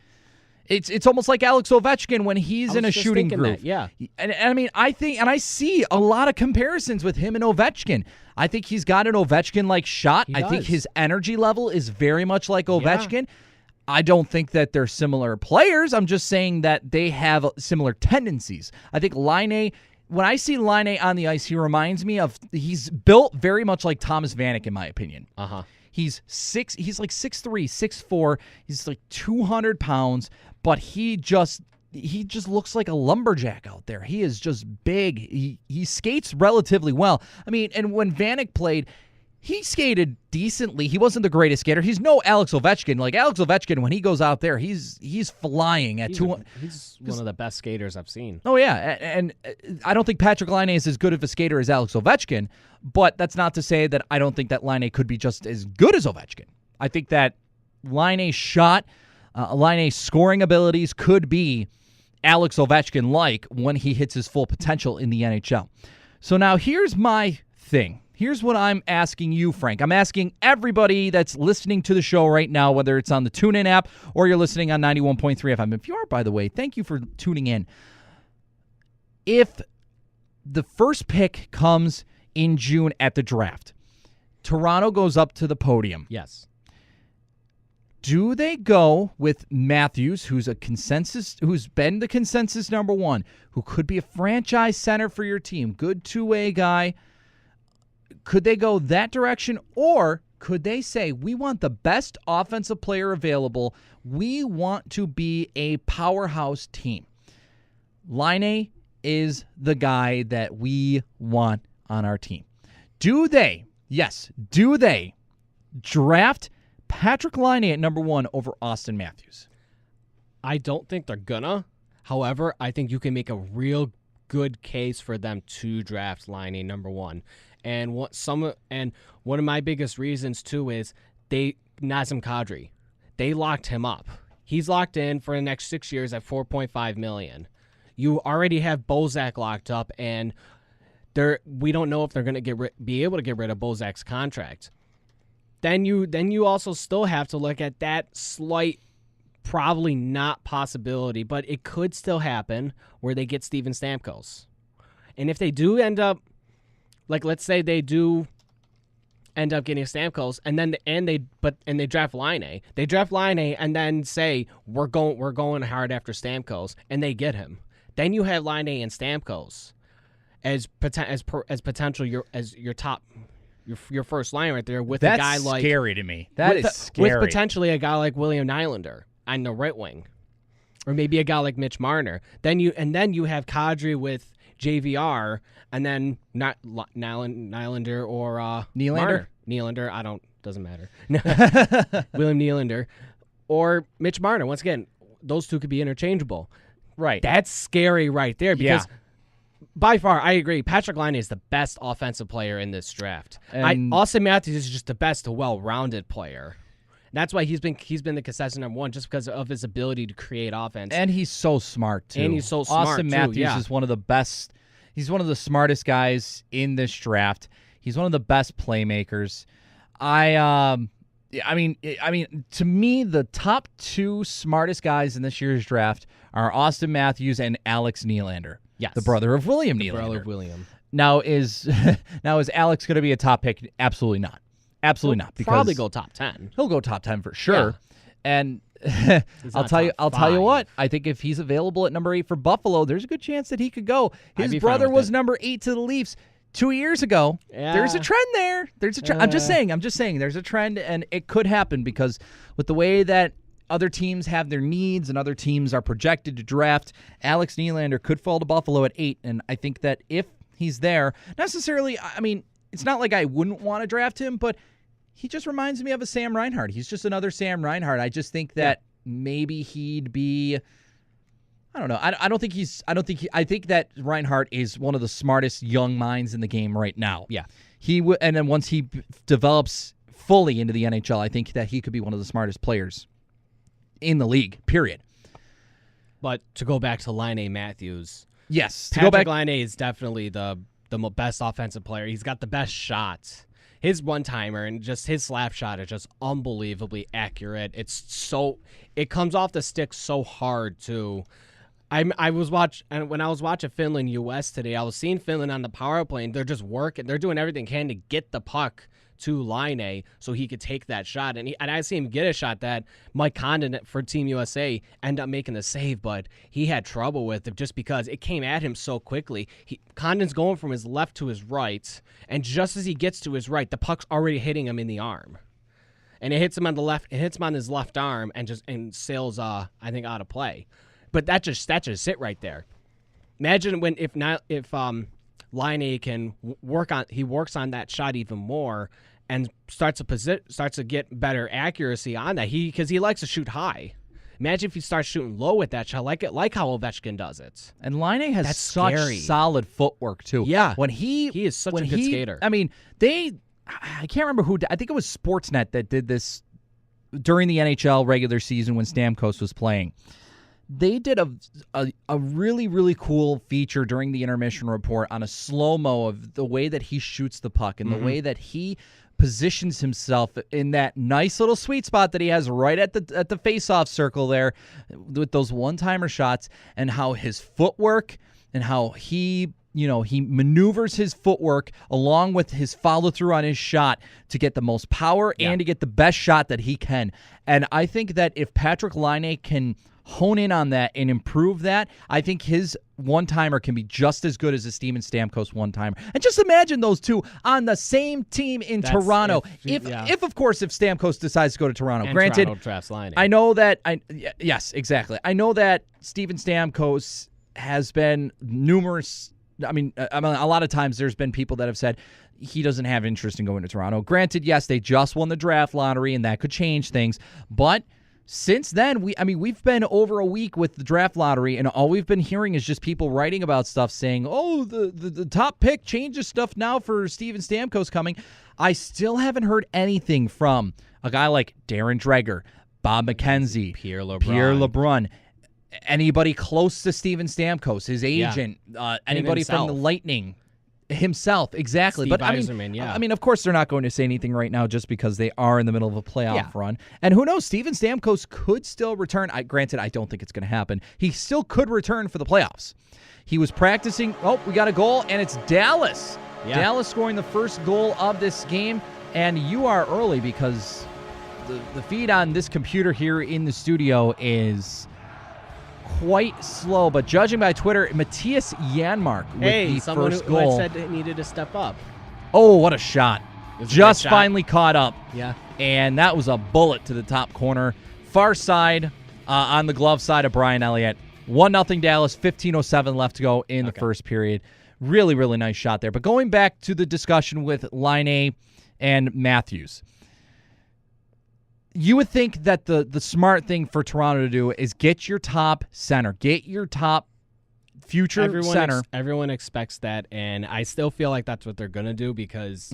It's almost like Alex Ovechkin when he's in a shooting groove. Yeah, and I see a lot of comparisons with him and Ovechkin. I think he's got an Ovechkin-like shot. I think his energy level is very much like Ovechkin. Yeah. I don't think that they're similar players. I'm just saying that they have similar tendencies. I think Laine, when I see Laine on the ice, he reminds me of, he's built very much like Thomas Vanek, in my opinion. Uh-huh. He's like 6'3", 6'4". He's like 200 pounds, but he just looks like a lumberjack out there. He is just big. He skates relatively well. And when Vanek played, he skated decently. He wasn't the greatest skater. He's no Alex Ovechkin. Like Alex Ovechkin, when he goes out there, he's flying at 200. He's one of the best skaters I've seen. Oh, yeah. And I don't think Patrik Laine is as good of a skater as Alex Ovechkin, but that's not to say that I don't think that Laine could be just as good as Ovechkin. I think that Laine's shot, Laine's scoring abilities could be Alex Ovechkin-like when he hits his full potential in the NHL. So now here's my thing. Here's what I'm asking you, Frank. I'm asking everybody that's listening to the show right now, whether it's on the TuneIn app or you're listening on 91.3 FM. If you are, by the way, thank you for tuning in. If the first pick comes in June at the draft, Toronto goes up to the podium. Yes. Do they go with Matthews, who's been the consensus number 1, who could be a franchise center for your team, good two-way guy? Could they go that direction, or could they say, we want the best offensive player available, we want to be a powerhouse team? Laine is the guy that we want on our team. Do they draft Patrik Laine at number 1 over Austin Matthews? I don't think they're gonna. However, I think you can make a real good case for them to draft Laine number 1. And one of my biggest reasons too is Nazem Kadri. They locked him up. He's locked in for the next 6 years at $4.5 million. You already have Bozak locked up, and we don't know if they're going to be able to get rid of Bozak's contract. Then you also still have to look at that slight, probably not possibility, but it could still happen where they get Steven Stamkos. And if they do end up, like let's say they do end up getting Stamkos, and they draft Line. They draft Line and then say we're going hard after Stamkos, and they get him. Then you have Line and Stamkos as potential your top. Your first line right there with a guy like... That's scary to me. That is scary. With potentially a guy like William Nylander on the right wing. Or maybe a guy like Mitch Marner. Then you have Kadri with JVR, and then not Nylander or Nylander? Marner. Nylander, doesn't matter. William Nylander. Or Mitch Marner. Once again, those two could be interchangeable. Right. That's scary right there because... Yeah. By far, I agree. Patrick Laine is the best offensive player in this draft. Austin Matthews is just the best, well-rounded player. That's why he's been the consistent number one, just because of his ability to create offense. And he's so smart too. Austin Matthews is one of the best. He's one of the smartest guys in this draft. He's one of the best playmakers. I mean, to me, the top two smartest guys in this year's draft are Austin Matthews and Alex Nylander. Yes. The brother of William Nylander. Brother of William. Now is Alex going to be a top pick? Absolutely not. Absolutely not. Because probably go top 10. He'll go top 10 for sure. Yeah. And I'll tell you what. I think if he's available at number 8 for Buffalo, there's a good chance that he could go. His brother was number 8 to the Leafs 2 years ago. Yeah. There's a trend there. There's a trend. I'm just saying. There's a trend, and it could happen because with the way that other teams have their needs and other teams are projected to draft, Alex Nylander could fall to Buffalo at 8, and I think that if he's there, necessarily, I mean, it's not like I wouldn't want to draft him, but he just reminds me of a Sam Reinhart. He's just another Sam Reinhart. I just think that maybe he'd be, I don't know. I think that Reinhart is one of the smartest young minds in the game right now. Yeah. And then once he develops fully into the NHL, I think that he could be one of the smartest players in the league, period. But to go back to Laine Matthews, yes, Patrick Laine is definitely the best offensive player. He's got the best shots. His one-timer and just his slap shot is just unbelievably accurate. It comes off the stick so hard too. When I was watching Finland US today, I was seeing Finland on the power play, and they're just working. They're doing everything they can to get the puck to Laine so he could take that shot. And I see him get a shot that Mike Condon for Team USA ended up making the save, but he had trouble with it just because it came at him so quickly. Condon's going from his left to his right, and just as he gets to his right, the puck's already hitting him in the arm. And it hits him on the left. It hits him on his left arm and sails, I think, out of play. But that's just it right there. Imagine if Laine can works on that shot even more and starts to get better accuracy on that. Because he likes to shoot high. Imagine if he starts shooting low with that shot, like how Ovechkin does it. And Laine has such solid footwork too. Yeah, he is such a good skater. I mean, I can't remember who. I think it was Sportsnet that did this during the NHL regular season when Stamkos was playing. They did a really, really cool feature during the intermission report on a slow-mo of the way that he shoots the puck and the way that he positions himself in that nice little sweet spot that he has right at the face-off circle there with those one-timer shots, and how his footwork and how he maneuvers his footwork along with his follow-through on his shot to get the most power and to get the best shot that he can. And I think that if Patrick Laine can hone in on that and improve that, I think his one-timer can be just as good as a Steven Stamkos one-timer. And just imagine those two on the same team in Toronto. If Stamkos decides to go to Toronto. And Granted, Toronto drafts Laine. I know that yes, exactly. I know that Steven Stamkos has been numerous. I mean, a lot of times there's been people that have said he doesn't have interest in going to Toronto. Granted, yes, they just won the draft lottery, and that could change things. But since then, we've been over a week with the draft lottery, and all we've been hearing is just people writing about stuff saying, oh, the top pick changes stuff now for Steven Stamkos coming. I still haven't heard anything from a guy like Darren Dreger, Bob McKenzie, Pierre LeBrun, anybody close to Steven Stamkos, his agent, anybody from the Lightning. Himself, exactly. Steve But Yzerman, I mean, of course, they're not going to say anything right now just because they are in the middle of a playoff run. And who knows? Steven Stamkos could still return. Granted, I don't think it's going to happen. He still could return for the playoffs. He was practicing. Oh, we got a goal, and it's Dallas. Yeah. Dallas scoring the first goal of this game. And you are early because the feed on this computer here in the studio is quite slow. But judging by Twitter, Matthias Janmark with the someone first who goal. said it needed to step up. Oh, what a shot. Just shot. finally caught up. Yeah. And that was a bullet to the top corner. Far side on the glove side of Brian Elliott. 1-0 Dallas, 15:07 left to go in the first period. Really, really nice shot there. But going back to the discussion with Laine and Matthews, you would think that the smart thing for Toronto to do is get your top center, get your top future center. Everyone expects that, and I still feel like that's what they're going to do because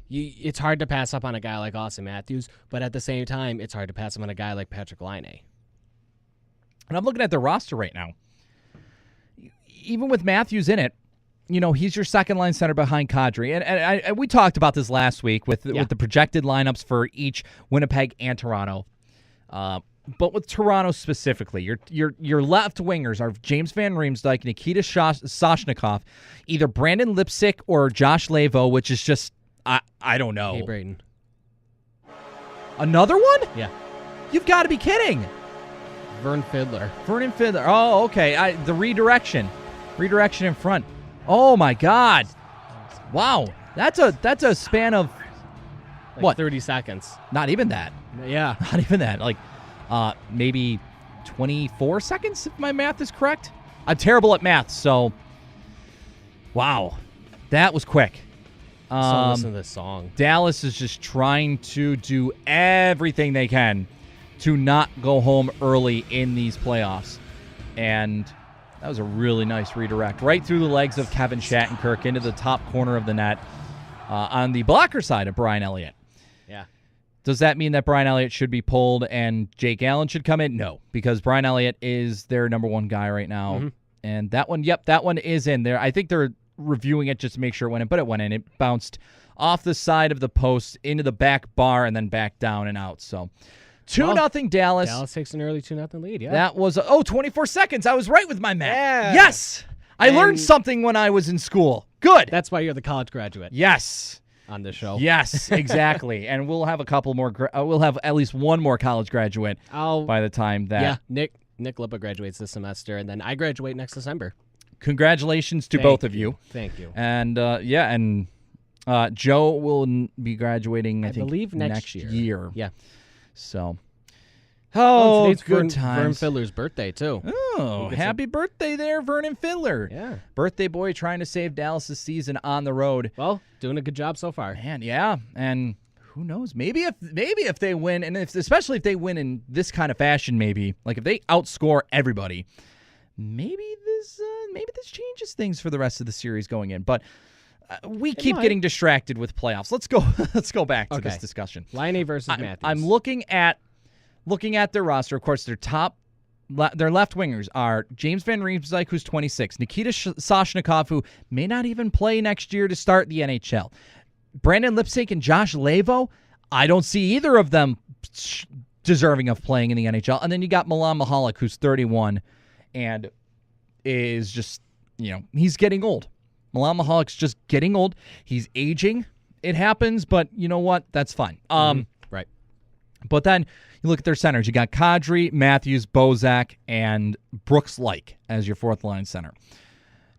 it's hard to pass up on a guy like Austin Matthews, but at the same time, it's hard to pass up on a guy like Patrick Laine. And I'm looking at their roster right now. Even with Matthews in it, he's your second-line center behind Kadri. And we talked about this last week with the projected lineups for each Winnipeg and Toronto. But with Toronto specifically, your left wingers are James Van Riemsdyk, Nikita Soshnikov, either Brandon Lipsick or Josh Levo, which is just, I don't know. Hey, Brayton. Another one? Yeah. You've got to be kidding. Vernon Fiddler. Oh, okay. The redirection in front. Oh my God! Wow, that's a span of what? 30 seconds. Not even that. Yeah, not even that. Like maybe 24 seconds, if my math is correct. I'm terrible at math, so wow, that was quick. So listen to this song. Dallas is just trying to do everything they can to not go home early in these playoffs, and that was a really nice redirect. Right through the legs of Kevin Shattenkirk into the top corner of the net on the blocker side of Brian Elliott. Yeah. Does that mean that Brian Elliott should be pulled and Jake Allen should come in? No, because Brian Elliott is their number one guy right now. Mm-hmm. And that one is in there. I think they're reviewing it just to make sure it went in, but it went in. It bounced off the side of the post into the back bar and then back down and out. So 2-0 Dallas. Dallas takes an early 2-0 lead, yeah. That was, 24 seconds. I was right with my math. Yeah. Yes. I learned something when I was in school. Good. That's why you're the college graduate. Yes. On this show. Yes, exactly. And we'll have a couple more, we'll have at least one more college graduate by the time that. Yeah, Nick Lippa graduates this semester, and then I graduate next December. Congratulations to both of you. Thank you. And, Joe will be graduating, I believe next year. Yeah. So, today's good times. Vernon Fiddler's birthday, too. Oh, happy birthday there, Vernon Fiddler. Yeah. Birthday boy trying to save Dallas' season on the road. Well, doing a good job so far. Man, yeah. And who knows? Maybe if they win, and especially if they win in this kind of fashion, maybe, like if they outscore everybody, maybe this changes things for the rest of the series going in. But we keep getting distracted with playoffs. Let's go back to this discussion. Laine versus Matthews. I'm looking at their roster. Of course, their left wingers are James Van Riemsdyk, who's 26, Nikita Soshnikov, who may not even play next year to start the NHL, Brandon Lipsick and Josh Levo. I don't see either of them deserving of playing in the NHL. And then you got Milan Michalek, who's 31, and is just, he's getting old. Milan Michalek's just getting old. He's aging. It happens, but you know what? That's fine. Right. But then you look at their centers. You got Kadri, Matthews, Bozak, and Brooks Laich as your fourth line center.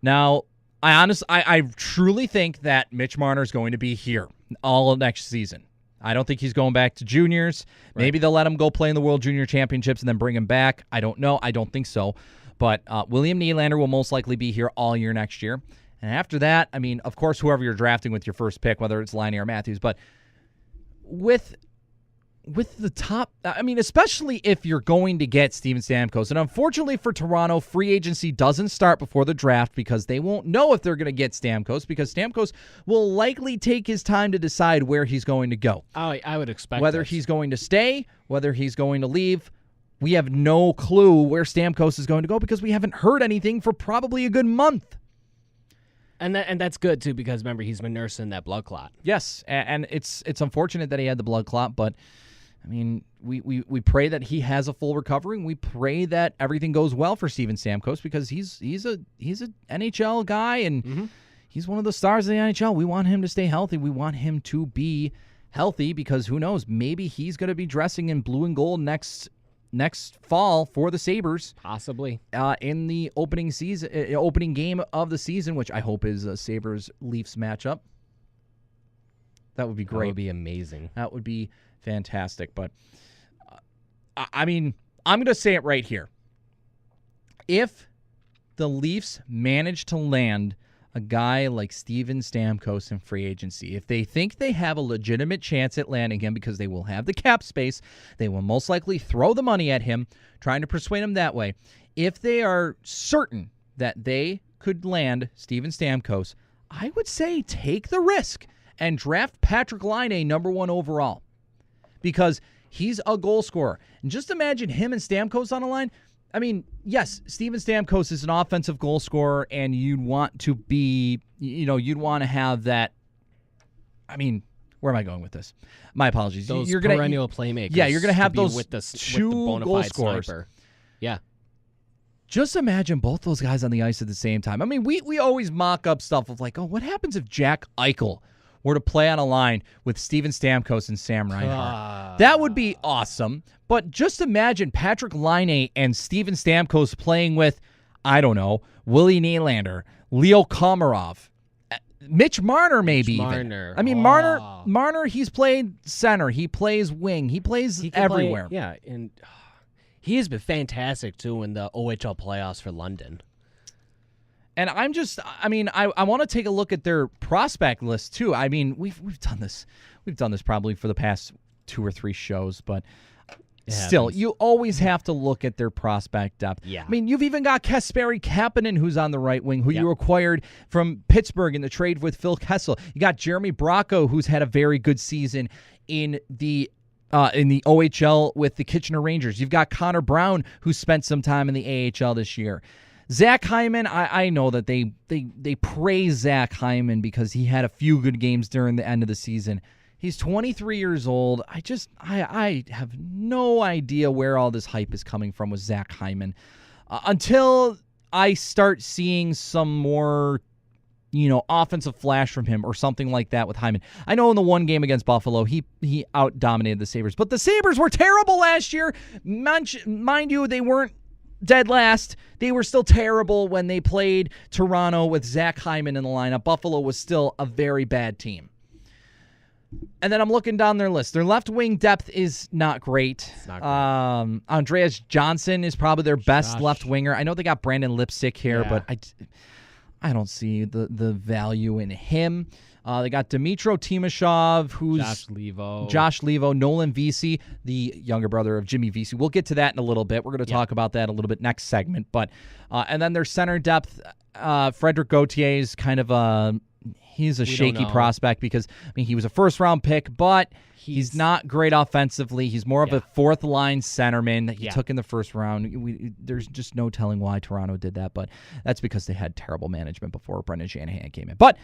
Now, I truly think that Mitch Marner is going to be here all of next season. I don't think he's going back to juniors. Right. Maybe they'll let him go play in the World Junior Championships and then bring him back. I don't know. I don't think so. But William Nylander will most likely be here all year next year. And after that, I mean, of course, whoever you're drafting with your first pick, whether it's Laine or Matthews, but with the top, I mean, especially if you're going to get Steven Stamkos. And unfortunately for Toronto, free agency doesn't start before the draft because they won't know if they're going to get Stamkos because Stamkos will likely take his time to decide where he's going to go. I would expect whether he's going to stay, whether he's going to leave. We have no clue where Stamkos is going to go because we haven't heard anything for probably a good month. And that's good, too, because, remember, he's been nursing that blood clot. Yes, and it's unfortunate that he had the blood clot, but, I mean, we pray that he has a full recovery, and we pray that everything goes well for Steven Stamkos because he's a NHL guy, and he's one of the stars of the NHL. We want him to stay healthy. We want him to be healthy, because who knows, maybe he's going to be dressing in blue and gold next fall for the Sabres. Possibly. In the opening game of the season, which I hope is a Sabres-Leafs matchup. That would be great. That would be amazing. That would be fantastic. But, I mean, I'm going to say it right here. If the Leafs manage to land a guy like Steven Stamkos in free agency, if they think they have a legitimate chance at landing him because they will have the cap space, they will most likely throw the money at him, trying to persuade him that way. If they are certain that they could land Steven Stamkos, I would say take the risk and draft Patrik Laine number 1 overall, because he's a goal scorer. And just imagine him and Stamkos on a line. I mean, yes, Steven Stamkos is an offensive goal scorer, and you'd want to have that. I mean, where am I going with this? My apologies. Those you're perennial playmakers. Yeah, you're going to have those with the two goal scorers. Sniper. Yeah. Just imagine both those guys on the ice at the same time. I mean, we always mock up stuff of like, oh, what happens if Jack Eichel were to play on a line with Steven Stamkos and Sam Reinhart? That would be awesome. But just imagine Patrik Laine and Steven Stamkos playing with, I don't know, Willie Nylander, Leo Komarov, Mitch Marner maybe Marner. I mean, Marner, he's played center. He plays wing. He plays everywhere. And he has been fantastic, too, in the OHL playoffs for London. And I want to take a look at their prospect list too. I mean, we've done this probably for the past 2 or 3 shows, but still, you always have to look at their prospect depth. Yeah. I mean, you've even got Kasperi Kapanen, who's on the right wing, who you acquired from Pittsburgh in the trade with Phil Kessel. You got Jeremy Bracco, who's had a very good season in the OHL with the Kitchener Rangers. You've got Connor Brown, who spent some time in the AHL this year. Zach Hyman, I know that they praise Zach Hyman because he had a few good games during the end of the season. He's 23 years old. I have no idea where all this hype is coming from with Zach Hyman until I start seeing some more, offensive flash from him or something like that with Hyman. I know in the one game against Buffalo, he out-dominated the Sabres, but the Sabres were terrible last year. Mind you, they weren't dead last. They were still terrible when they played Toronto with Zach Hyman in the lineup. Buffalo was still a very bad team. And then I'm looking down their list. Their left wing depth is not great. It's not great. Andreas Johnson is probably their best left winger. I know they got Brandon Lipsick here, but I don't see the value in him. They got Dmytro Timashov, who's Josh Levo, Nolan Vesey, the younger brother of Jimmy Vesey. We'll get to that in a little bit. We're going to talk about that a little bit next segment. But and then their center depth, Frederic Gauthier is kind of he's a shaky prospect because he was a first-round pick, but he's not great offensively. He's more of a fourth-line centerman that he took in the first round. There's just no telling why Toronto did that, but that's because they had terrible management before Brendan Shanahan came in. But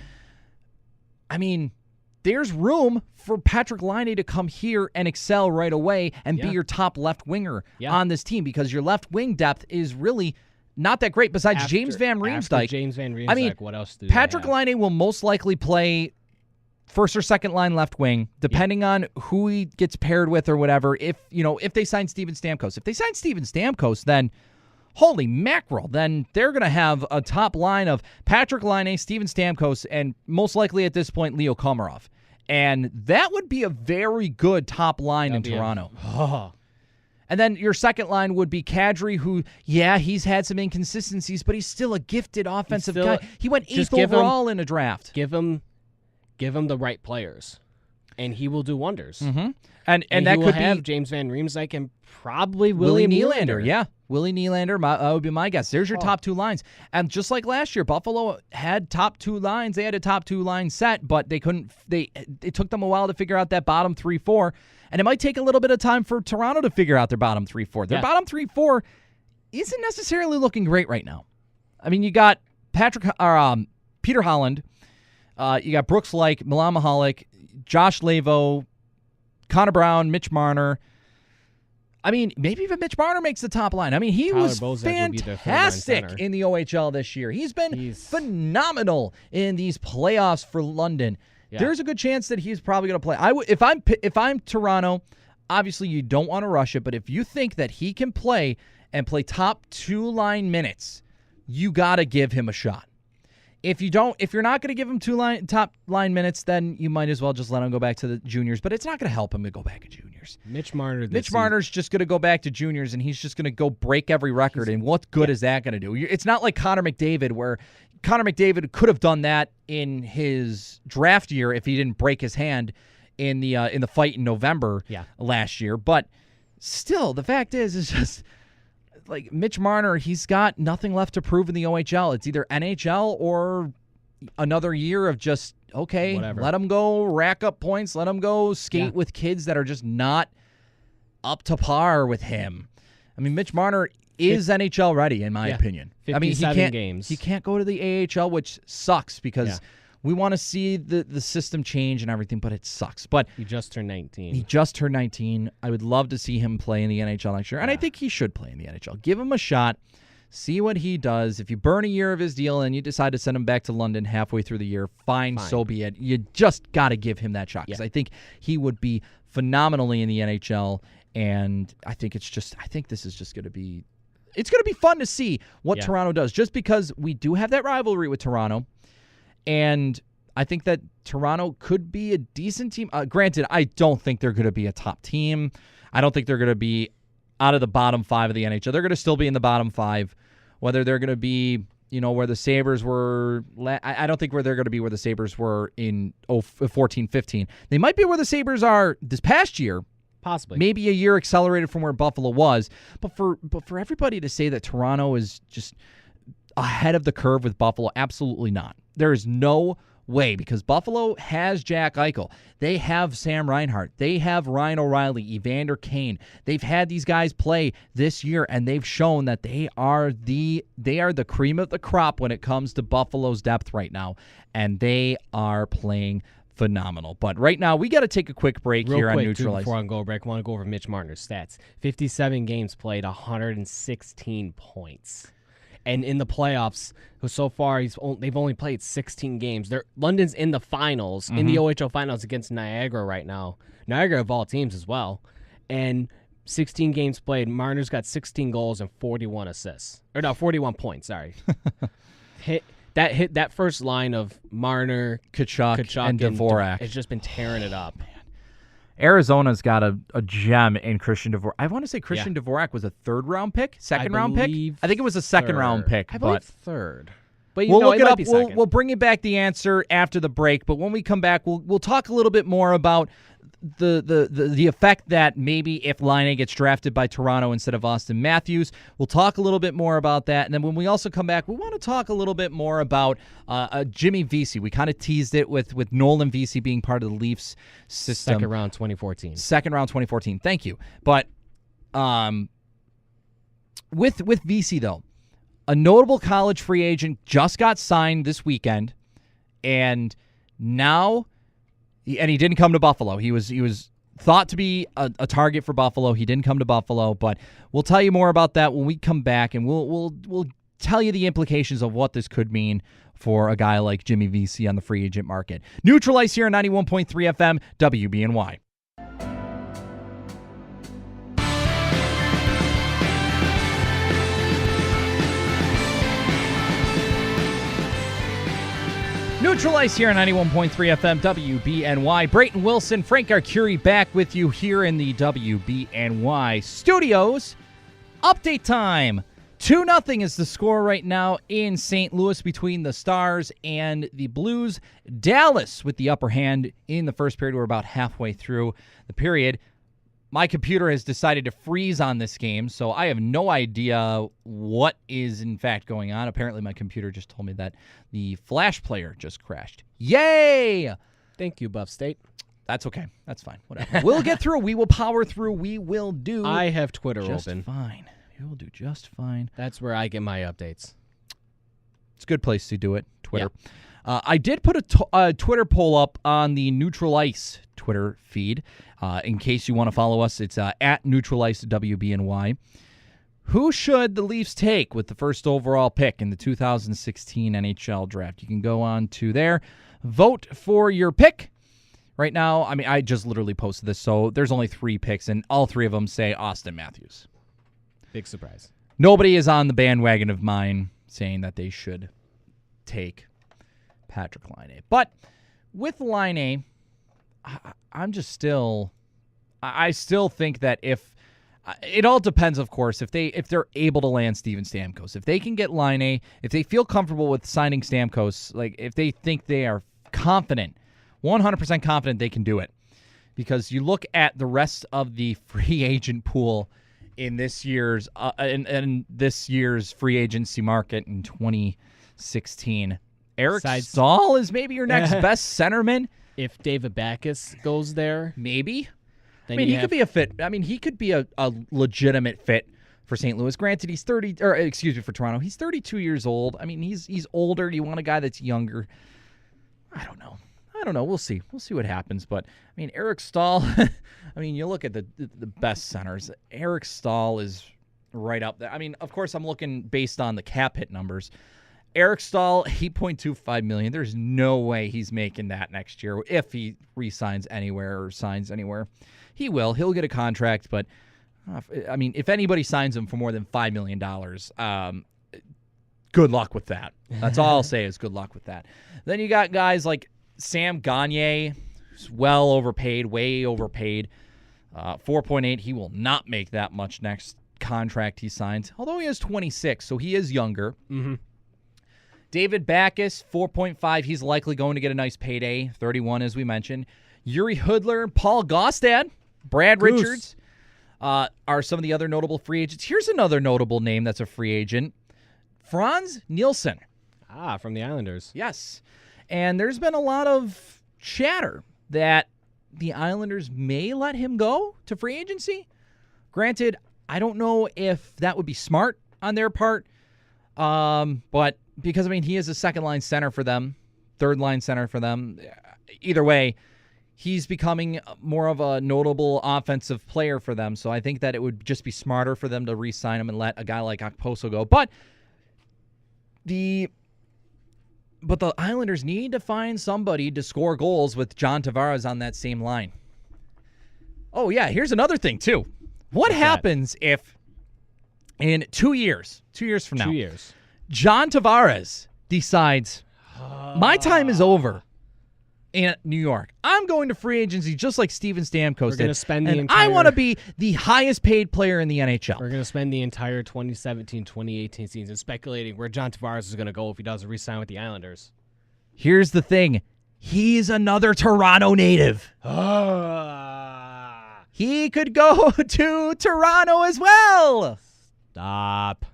there's room for Patrik Laine to come here and excel right away and be your top left winger on this team, because your left wing depth is really not that great besides James Van Riemsdyk. What else do Patrik Laine will most likely play first or second line left wing, depending on who he gets paired with or whatever. If they sign Steven Stamkos. If they sign Steven Stamkos, then holy mackerel, then they're going to have a top line of Patrik Laine, Steven Stamkos, and most likely at this point, Leo Komarov. And that would be a very good top line in Toronto. And then your second line would be Kadri, who, he's had some inconsistencies, but he's still a gifted offensive guy. He went 8th overall in a draft. Give him the right players, and he will do wonders. Mm-hmm. And that could have be James Van Riemsdyk and probably Willie Nylander. Yeah, Willie Nylander would be my guess. There's your top 2 lines. And just like last year, Buffalo had top 2 lines. They had a top 2 line set, but they couldn't. It took them a while to figure out that bottom 3-4. And it might take a little bit of time for Toronto to figure out their bottom 3-4. Their bottom 3-4 isn't necessarily looking great right now. You got Peter Holland, you got Brooks Lake, Milan Mahalik, Josh Levo, Connor Brown, Mitch Marner. Maybe even Mitch Marner makes the top line. He Tyler was Bozak fantastic in the OHL this year. He's been phenomenal in these playoffs for London. there's a good chance that he's probably going to play. If I'm Toronto, obviously you don't want to rush it, but if you think that he can play and play top 2-line minutes, you got to give him a shot. If you're not going to give him top line minutes, then you might as well just let him go back to the juniors. But it's not going to help him to go back to juniors. Mitch Marner's just going to go back to juniors, and he's just going to go break every record. And what good is that going to do? It's not like Connor McDavid, where Connor McDavid could have done that in his draft year if he didn't break his hand in the fight in November last year. But still, the fact is just like Mitch Marner, he's got nothing left to prove in the OHL. It's either NHL or another year of just, whatever. Let him go rack up points. Let him go skate with kids that are just not up to par with him. I mean, Mitch Marner is NHL ready, in my opinion. 57 games. He can't go to the AHL, which sucks because we want to see the system change and everything, but it sucks. But he just turned 19. I would love to see him play in the NHL next year, and I think he should play in the NHL. Give him a shot. See what he does. If you burn a year of his deal and you decide to send him back to London halfway through the year, fine. So be it. You just got to give him that shot because I think he would be phenomenally in the NHL, and I think this is just going to be – it's going to be fun to see what Toronto does just because we do have that rivalry with Toronto. And I think that Toronto could be a decent team. Granted, I don't think they're going to be a top team. I don't think they're going to be out of the bottom 5 of the NHL. They're going to still be in the bottom 5. Whether they're going to be, where the Sabres were, I don't think they're going to be where the Sabres were in 14-15. They might be where the Sabres are this past year. Possibly. Maybe a year accelerated from where Buffalo was. But for everybody to say that Toronto is just ahead of the curve with Buffalo, absolutely not. There is no way because Buffalo has Jack Eichel. They have Sam Reinhart. They have Ryan O'Reilly, Evander Kane. They've had these guys play this year, and they've shown that they are the cream of the crop when it comes to Buffalo's depth right now, and they are playing phenomenal. But right now, we got to take a quick break here on Neutralize. Before I go break, I want to go over Mitch Marner's stats. 57 games played, 116 points. And in the playoffs, so far they've only played 16 games. London's in the finals, in the OHL finals against Niagara right now. Niagara of all teams as well. And 16 games played. Marner's got 16 goals and 41 assists. 41 points, sorry. That first line of Marner, Kachuk and Dvorak. It's just been tearing it up. Man. Arizona's got a gem in Christian Dvorak. I want to say Christian Dvorak was a third-round pick, second-round pick. I think it was a second-round pick. I believe third. But we'll look it up. We'll bring you back the answer after the break. But when we come back, we'll talk a little bit more about the effect that maybe if Laine gets drafted by Toronto instead of Austin Matthews. We'll talk a little bit more about that. And then when we also come back, we want to talk a little bit more about Jimmy Vesey. We kind of teased it with Nolan Vesey being part of the Leafs system. Second round 2014. Thank you. But with Vesey, though, a notable college free agent just got signed this weekend, and now... And he didn't come to Buffalo. He was thought to be a target for Buffalo. He didn't come to Buffalo, but we'll tell you more about that when we come back, and we'll tell you the implications of what this could mean for a guy like Jimmy Vesey on the free agent market. Neutralize here on 91.3 FM WBNY. Neutralize here on 91.3 FM WBNY. Brayton Wilson, Frank Arcury back with you here in the WBNY studios. Update time. 2-0 is the score right now in St. Louis between the Stars and the Blues. Dallas with the upper hand in the first period. We're about halfway through the period. My computer has decided to freeze on this game, so I have no idea what is in fact going on. Apparently my computer just told me that the Flash player just crashed. Yay! Thank you, Buff State. That's okay. That's fine. Whatever. We'll get through. We will power through. We will do I have Twitter just open. Fine. We will do just fine. That's where I get my updates. It's a good place to do it, Twitter. Yep. I did put a Twitter poll up on the Neutral Ice Twitter feed. In case you want to follow us, it's at Neutral Ice WBNY. Who should the Leafs take with the first overall pick in the 2016 NHL draft? You can go on to there, vote for your pick. Right now, I mean, I just literally posted this, so there's only 3 picks, and all 3 of them say Austin Matthews. Big surprise. Nobody is on the bandwagon of mine saying that they should take Patrick Laine. But with Laine, I still think that if it all depends, of course, if they're able to land Steven Stamkos. If they can get Laine, if they feel comfortable with signing Stamkos, like if they think they are confident, 100% confident they can do it. Because you look at the rest of the free agent pool in this year's free agency market in 2016. Eric Staal is maybe your next best centerman. If David Backes goes there, maybe. I mean, he could be a fit. I mean, he could be a legitimate fit for St. Louis. Granted, he's for Toronto. He's 32 years old. I mean, he's older. You want a guy that's younger. I don't know. We'll see. We'll see what happens. But, I mean, Eric Staal, I mean, you look at the best centers. Eric Staal is right up there. I mean, of course, I'm looking based on the cap hit numbers. Eric Staal, $8.25 million. There's no way he's making that next year if he re-signs anywhere or signs anywhere. He will. He'll get a contract, but, I mean, if anybody signs him for more than $5 million, good luck with that. That's all I'll say is good luck with that. Then you got guys like Sam Gagner, who's well overpaid, way overpaid. 4.8, he will not make that much next contract he signs, although he is 26, so he is younger. Mm-hmm. David Backes, 4.5, he's likely going to get a nice payday, 31 as we mentioned. Yuri Hudler, Paul Gaustad, Brad Richards are some of the other notable free agents. Here's another notable name that's a free agent, Franz Nielsen. From the Islanders. Yes. And there's been a lot of chatter that the Islanders may let him go to free agency. Granted, I don't know if that would be smart on their part, but because, I mean, he is a second-line center for them, third-line center for them. Either way, he's becoming more of a notable offensive player for them, so I think that it would just be smarter for them to re-sign him and let a guy like Okposo go. But the Islanders need to find somebody to score goals with John Tavares on that same line. Oh, yeah, here's another thing, too. What happens if in 2 years from now, John Tavares decides, my time is over in New York. I'm going to free agency just like Steven Stamkos did. I want to be the highest paid player in the NHL. We're going to spend the entire 2017-2018 season speculating where John Tavares is going to go if he doesn't re-sign with the Islanders. Here's the thing. He's another Toronto native. He could go to Toronto as well. Stop.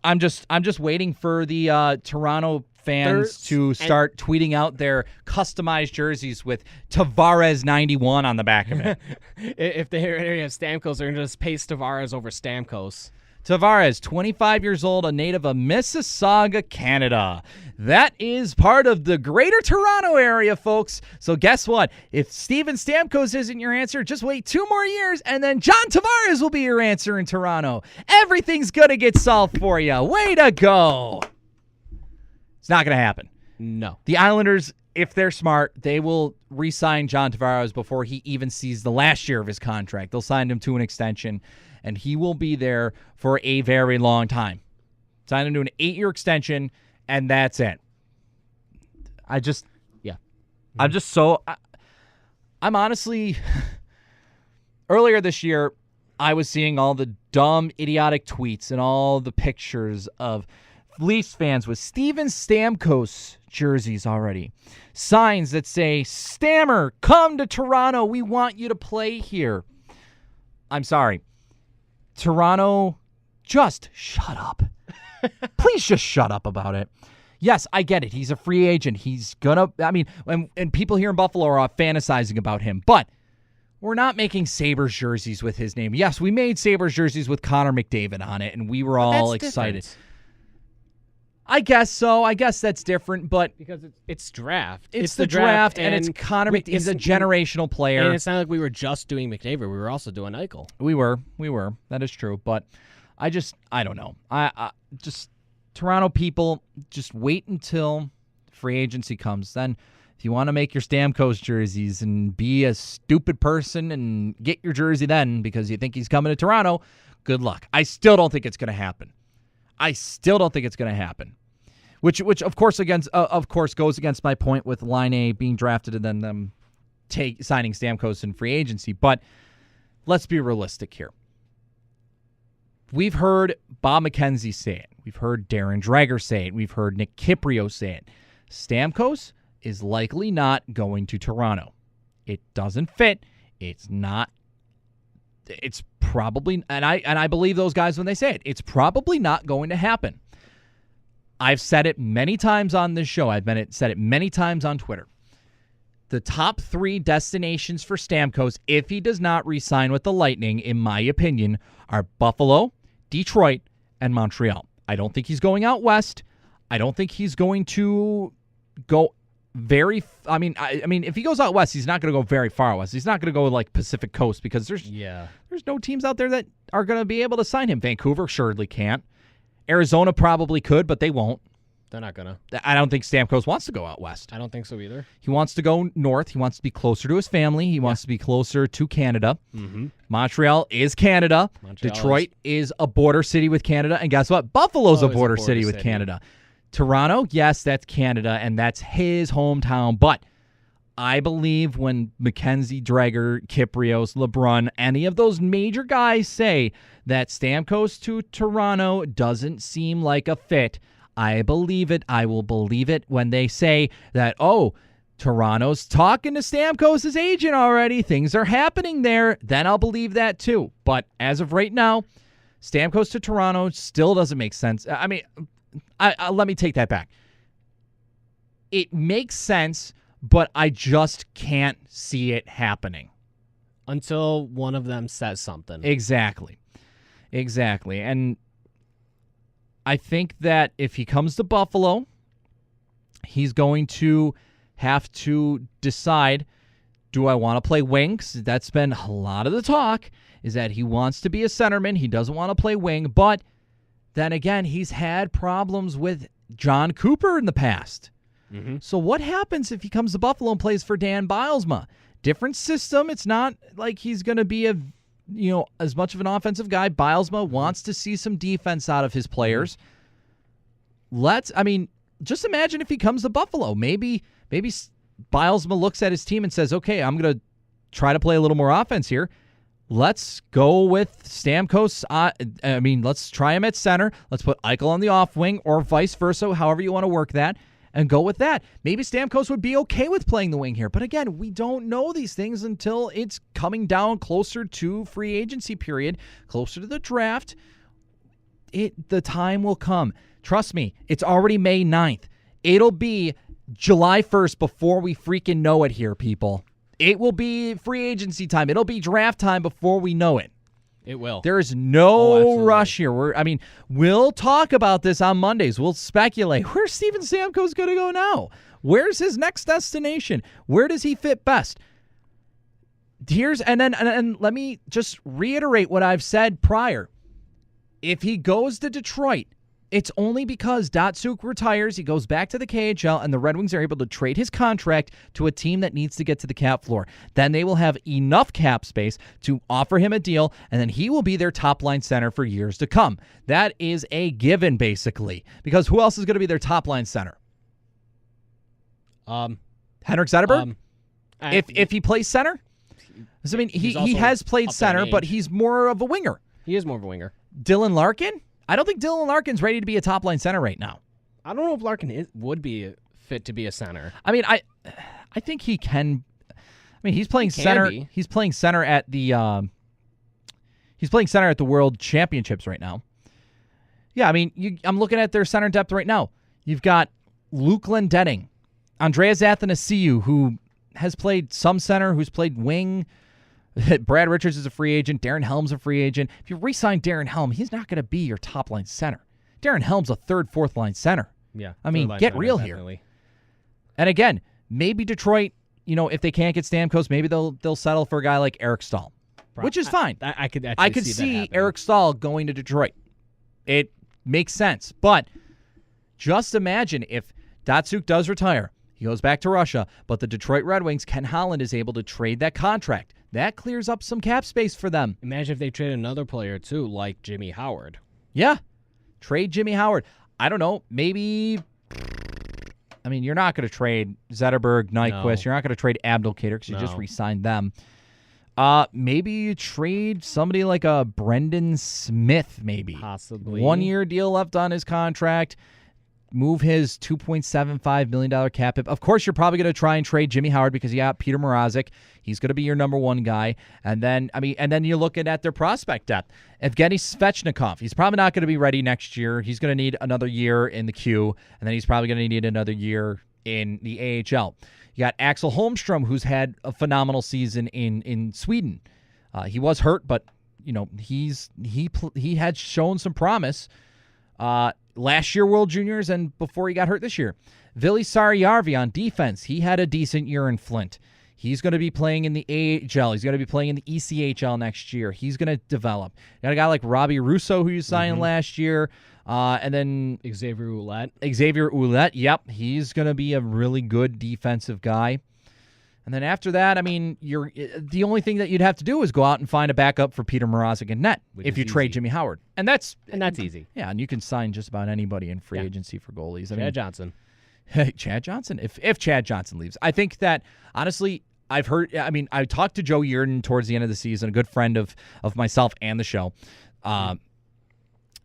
I'm just waiting for the Toronto fans to start tweeting out their customized jerseys with Tavares 91 on the back of it. If they have Stamkos, they're going to just paste Tavares over Stamkos. Tavares, 25 years old, a native of Mississauga, Canada. That is part of the greater Toronto area, folks. So guess what? If Steven Stamkos isn't your answer, just wait 2 more years, and then John Tavares will be your answer in Toronto. Everything's going to get solved for you. Way to go. It's not going to happen. No. The Islanders, if they're smart, they will re-sign John Tavares before he even sees the last year of his contract. They'll sign him to an extension, and he will be there for a very long time. Sign him to an 8-year extension, and that's it. I'm honestly, earlier this year, I was seeing all the dumb, idiotic tweets and all the pictures of Leafs fans with Steven Stamkos jerseys already. Signs that say, Stammer, come to Toronto. We want you to play here. I'm sorry. Toronto, just shut up. Please just shut up about it. Yes, I get it. He's a free agent. He's gonna, and people here in Buffalo are fantasizing about him, but we're not making Sabres jerseys with his name. Yes, we made Sabres jerseys with Connor McDavid on it, and we were all excited. Different. I guess so. I guess that's different, but because it's draft. It's the draft, and it's Connor McDavid. He's a generational player. And it's not like we were just doing McDavid. We were also doing Eichel. We were. That is true, but I don't know. Toronto people, just wait until free agency comes. Then if you want to make your Stamkos jerseys and be a stupid person and get your jersey then because you think he's coming to Toronto, good luck. I still don't think it's going to happen. Which of course goes against my point with Line A being drafted and then them signing Stamkos in free agency. But let's be realistic here. We've heard Bob McKenzie say it. We've heard Darren Dreger say it. We've heard Nick Kiprio say it. Stamkos is likely not going to Toronto. It doesn't fit. It's probably, and I believe those guys when they say it, it's probably not going to happen. I've said it many times on this show. I've said it many times on Twitter. The top 3 destinations for Stamkos, if he does not re-sign with the Lightning, in my opinion, are Buffalo, Detroit, and Montreal. I don't think he's going out west. I don't think he's going to go very. I mean, if he goes out west, he's not going to go very far west. He's not going to go like Pacific Coast because there's no teams out there that are going to be able to sign him. Vancouver surely can't. Arizona probably could, but they won't. They're not gonna. I don't think Stamkos wants to go out west. I don't think so either. He wants to go north. He wants to be closer to his family. He wants to be closer to Canada. Mm-hmm. Montreal is Canada. Detroit is a border city with Canada. And guess what? Buffalo's a border city with Canada. Toronto, yes, that's Canada, and that's his hometown. But I believe when McKenzie, Dreger, Kiprios, LeBrun, any of those major guys say that Stamkos to Toronto doesn't seem like a fit, I believe it. I will believe it when they say that, oh, Toronto's talking to Stamkos' agent already. Things are happening there. Then I'll believe that too. But as of right now, Stamkos to Toronto still doesn't make sense. I mean, let me take that back. It makes sense, but I just can't see it happening. Until one of them says something. Exactly. And I think that if he comes to Buffalo, he's going to have to decide, do I want to play wing? 'Cause that's been a lot of the talk, is that he wants to be a centerman. He doesn't want to play wing. But then again, he's had problems with John Cooper in the past. Mm-hmm. So what happens if he comes to Buffalo and plays for Dan Bilesma? Different system. It's not like he's going to be as much of an offensive guy. Bilesma wants to see some defense out of his players. Just imagine if he comes to Buffalo. Maybe Bilesma looks at his team and says, okay, I'm going to try to play a little more offense here. Let's go with Stamkos. Let's try him at center. Let's put Eichel on the off wing or vice versa, however you want to work that, and go with that. Maybe Stamkos would be okay with playing the wing here. But again, we don't know these things until it's coming down closer to free agency period, closer to the draft. The time will come. Trust me, it's already May 9th. It'll be July 1st before we freaking know it here, people. It will be free agency time. It'll be draft time before we know it. It will. There is no rush here. We'll talk about this on Mondays. We'll speculate. Where's Steven Stamkos going to go now? Where's his next destination? Where does he fit best? And let me just reiterate what I've said prior. If he goes to Detroit, it's only because Datsuk retires, he goes back to the KHL, and the Red Wings are able to trade his contract to a team that needs to get to the cap floor. Then they will have enough cap space to offer him a deal, and then he will be their top-line center for years to come. That is a given, basically, because who else is going to be their top-line center? Henrik Zetterberg? If he plays center? He has played center, but he's more of a winger. He is more of a winger. Dylan Larkin? I don't think Dylan Larkin's ready to be a top-line center right now. I don't know if Larkin would be fit to be a center. I think he can. He's playing center. He's playing center at the. He's playing center at the World Championships right now. Yeah, I'm looking at their center depth right now. You've got Luke Glendening, Andreas Athanasiou, who has played some center, who's played wing. Brad Richards is a free agent. Darren Helm's a free agent. If you re-sign Darren Helm, he's not going to be your top-line center. Darren Helm's a third, fourth-line center. Yeah. Get real here. And again, maybe Detroit, if they can't get Stamkos, maybe they'll settle for a guy like Eric Stahl, which is fine. I could see Eric Stahl going to Detroit. It makes sense. But Just imagine if Datsuk does retire, he goes back to Russia, but the Detroit Red Wings, Ken Holland is able to trade that contract. That clears up some cap space for them. Imagine if they trade another player, too, like Jimmy Howard. Yeah. Trade Jimmy Howard. I don't know. Maybe, I mean, you're not going to trade Zetterberg, Nyquist. No. You're not going to trade Abdelkader because you just re-signed them. Maybe you trade somebody like a Brendan Smith, maybe. Possibly. 1-year deal left on his contract. Move his $2.75 million cap hit. Of course, you're probably going to try and trade Jimmy Howard because you got Peter Mrazek. He's going to be your number one guy. And then, you're looking at their prospect depth. Evgeny Svechnikov, he's probably not going to be ready next year. He's going to need another year in the queue, and then he's probably going to need another year in the AHL. You got Axel Holmstrom, who's had a phenomenal season in Sweden. He was hurt, but he had shown some promise. Last year, World Juniors, and before he got hurt this year. Vili Saarajärvi on defense. He had a decent year in Flint. He's going to be playing in the AHL. He's going to be playing in the ECHL next year. He's going to develop. You got a guy like Robbie Russo, who you signed last year. And then Xavier Ouellet. Xavier Ouellet, yep. He's going to be a really good defensive guy. And then after that, the only thing that you'd have to do is go out and find a backup for Peter Mrazek in net if you trade Jimmy Howard. And that's easy. Yeah, and you can sign just about anybody in free agency for goalies. Chad Johnson. Chad Johnson? If Chad Johnson leaves. I think that, honestly, I talked to Joe Yearden towards the end of the season, a good friend of myself and the show.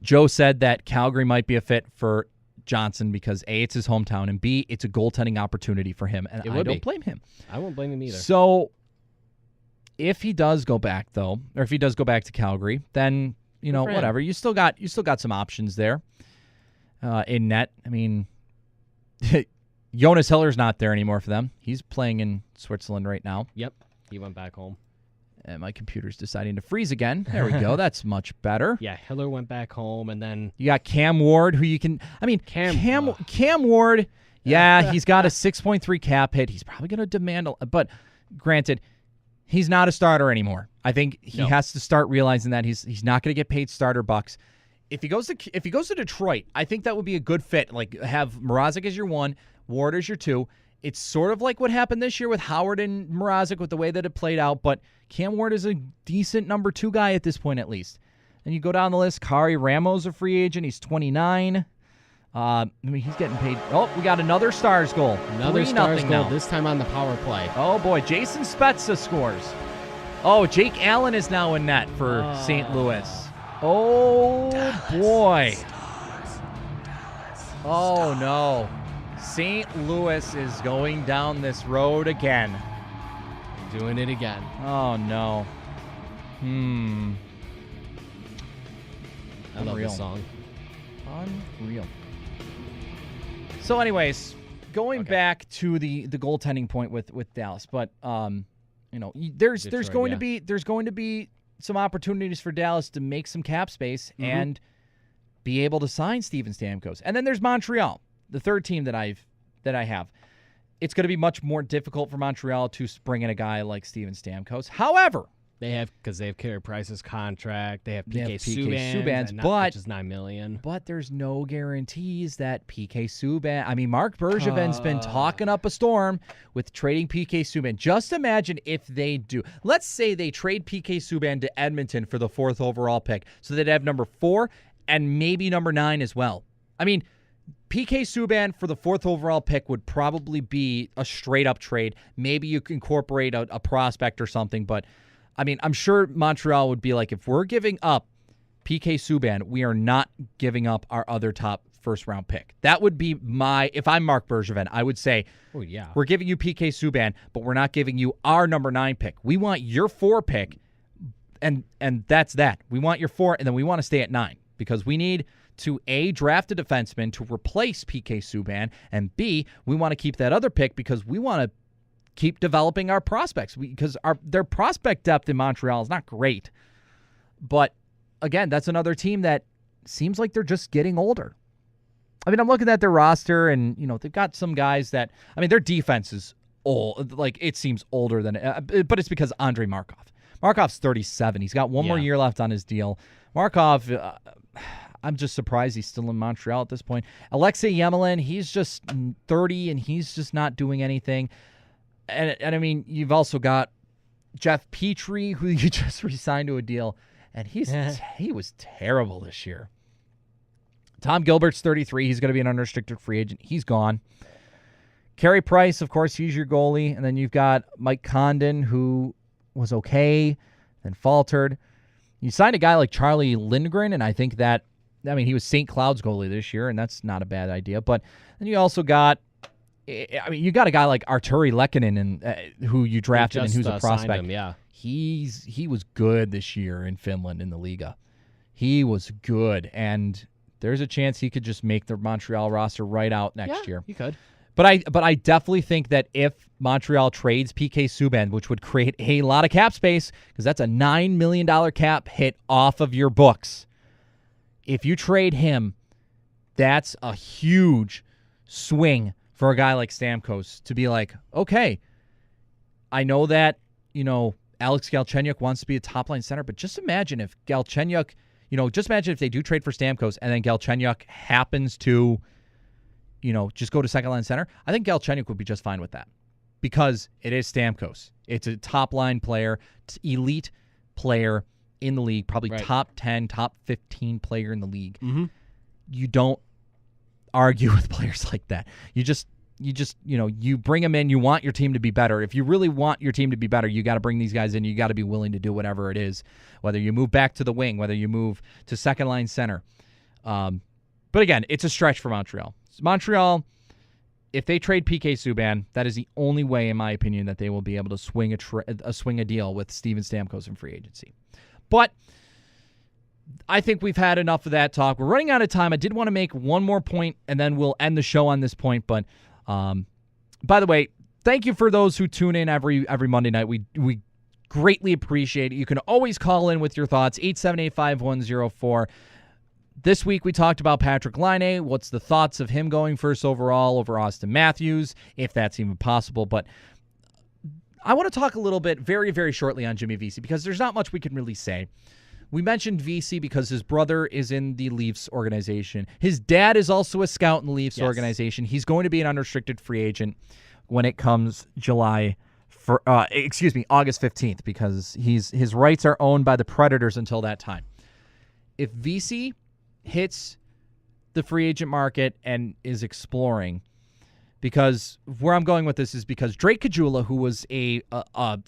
Joe said that Calgary might be a fit for Johnson because A, it's his hometown, and B, it's a goaltending opportunity for him, and I don't blame him. I won't blame him either. So if he does go back, though, or if he does go back to Calgary, then, whatever. You still got some options there in net. Jonas Hiller's not there anymore for them. He's playing in Switzerland right now. Yep, he went back home. And my computer's deciding to freeze again. There we go. That's much better. Yeah, Hiller went back home, and then you got Cam Ward, who you can. Cam Ward. Yeah, he's got a 6.3 cap hit. He's probably going to demand but granted, he's not a starter anymore. I think he has to start realizing that he's not going to get paid starter bucks. If he goes to Detroit, I think that would be a good fit. Like, have Mrazek as your 1, Ward as your 2. It's sort of like what happened this year with Howard and Mrazek with the way that it played out, but Cam Ward is a decent number 2 guy at this point, at least. And you go down the list, Kari Ramos, a free agent. He's 29. He's getting paid. Oh, we got another Stars goal. Another Stars goal, now. this time on the power play. Oh, boy. Jason Spezza scores. Oh, Jake Allen is now in net for St. Louis. Oh, boy. Oh, no. St. Louis is going down this road again. Doing it again. Oh, no. I love this song. Unreal. So, anyways, going back to the goaltending point with Dallas, but there's Detroit, going to be some opportunities for Dallas to make some cap space and be able to sign Steven Stamkos. And then there's Montreal, the third team that I have. It's going to be much more difficult for Montreal to bring in a guy like Steven Stamkos. However, because they have Carey Price's contract, they have PK Subban's, which is $9 million. But there's no guarantees that PK Subban. Mark Bergevin's been talking up a storm with trading PK Subban. Just imagine if they do. Let's say they trade PK Subban to Edmonton for the 4th overall pick, so they'd have number 4 and maybe number 9 as well. PK Subban for the 4th overall pick would probably be a straight-up trade. Maybe you can incorporate a prospect or something, but I'm sure Montreal would be like, if we're giving up PK Subban, we are not giving up our other top first-round pick. That would be if I'm Mark Bergevin, I would say, oh yeah, we're giving you PK Subban, but we're not giving you our number 9 pick. We want your 4 pick, and that's that. We want your 4, and then we want to stay at 9 because we need to, A, draft a defenseman to replace PK Subban, and B, we want to keep that other pick because we want to keep developing our prospects because their prospect depth in Montreal is not great. But, again, that's another team that seems like they're just getting older. I'm looking at their roster, and, they've got some guys that, their defense is old. Like, it seems older than, but it's because Andrei Markov. Markov's 37. He's got one more year left on his deal. Markov, I'm just surprised he's still in Montreal at this point. Alexei Yemelin, he's just 30 and he's just not doing anything. And I mean, you've also got Jeff Petrie, who you just re-signed to a deal, and he was terrible this year. Tom Gilbert's 33. He's going to be an unrestricted free agent. He's gone. Carey Price, of course, he's your goalie. And then you've got Mike Condon, who was okay, then faltered. You signed a guy like Charlie Lindgren, and I think that, he was St. Cloud's goalie this year, and that's not a bad idea. But then you also got, you got a guy like Arturi Lehkonen, who you drafted and who's a prospect. Him, yeah. He was good this year in Finland in the Liga. He was good, and there's a chance he could just make the Montreal roster right out next year. He could. But I definitely think that if Montreal trades PK Subban, which would create a lot of cap space, because that's a $9 million cap hit off of your books. If you trade him, that's a huge swing for a guy like Stamkos to be like, okay, I know that, Alex Galchenyuk wants to be a top-line center, but just imagine if Galchenyuk, just imagine if they do trade for Stamkos and then Galchenyuk happens to, just go to second-line center. I think Galchenyuk would be just fine with that because it is Stamkos. It's a top-line player, elite player in the league, probably top 10, top 15 player in the league. Mm-hmm. You don't argue with players like that. You bring them in. You want your team to be better. If you really want your team to be better, you got to bring these guys in. You got to be willing to do whatever it is, whether you move back to the wing, whether you move to second line center. But again, it's a stretch for Montreal. Montreal, if they trade PK Subban, that is the only way, in my opinion, that they will be able to swing a deal with Steven Stamkos in free agency. But I think we've had enough of that talk. We're running out of time. I did want to make one more point, and then we'll end the show on this point. But by the way, thank you for those who tune in every Monday night. We greatly appreciate it. You can always call in with your thoughts, 878-5104. This week we talked about Patrick Laine. What's the thoughts of him going first overall over Austin Matthews, if that's even possible. But I want to talk a little bit very, very shortly on Jimmy Vesey because there's not much we can really say. We mentioned Vesey because his brother is in the Leafs organization. His dad is also a scout in the Leafs organization. He's going to be an unrestricted free agent when it comes August 15th because his rights are owned by the Predators until that time. If Vesey hits the free agent market and is exploring, because where I'm going with this is because Drake Caggiula, who was a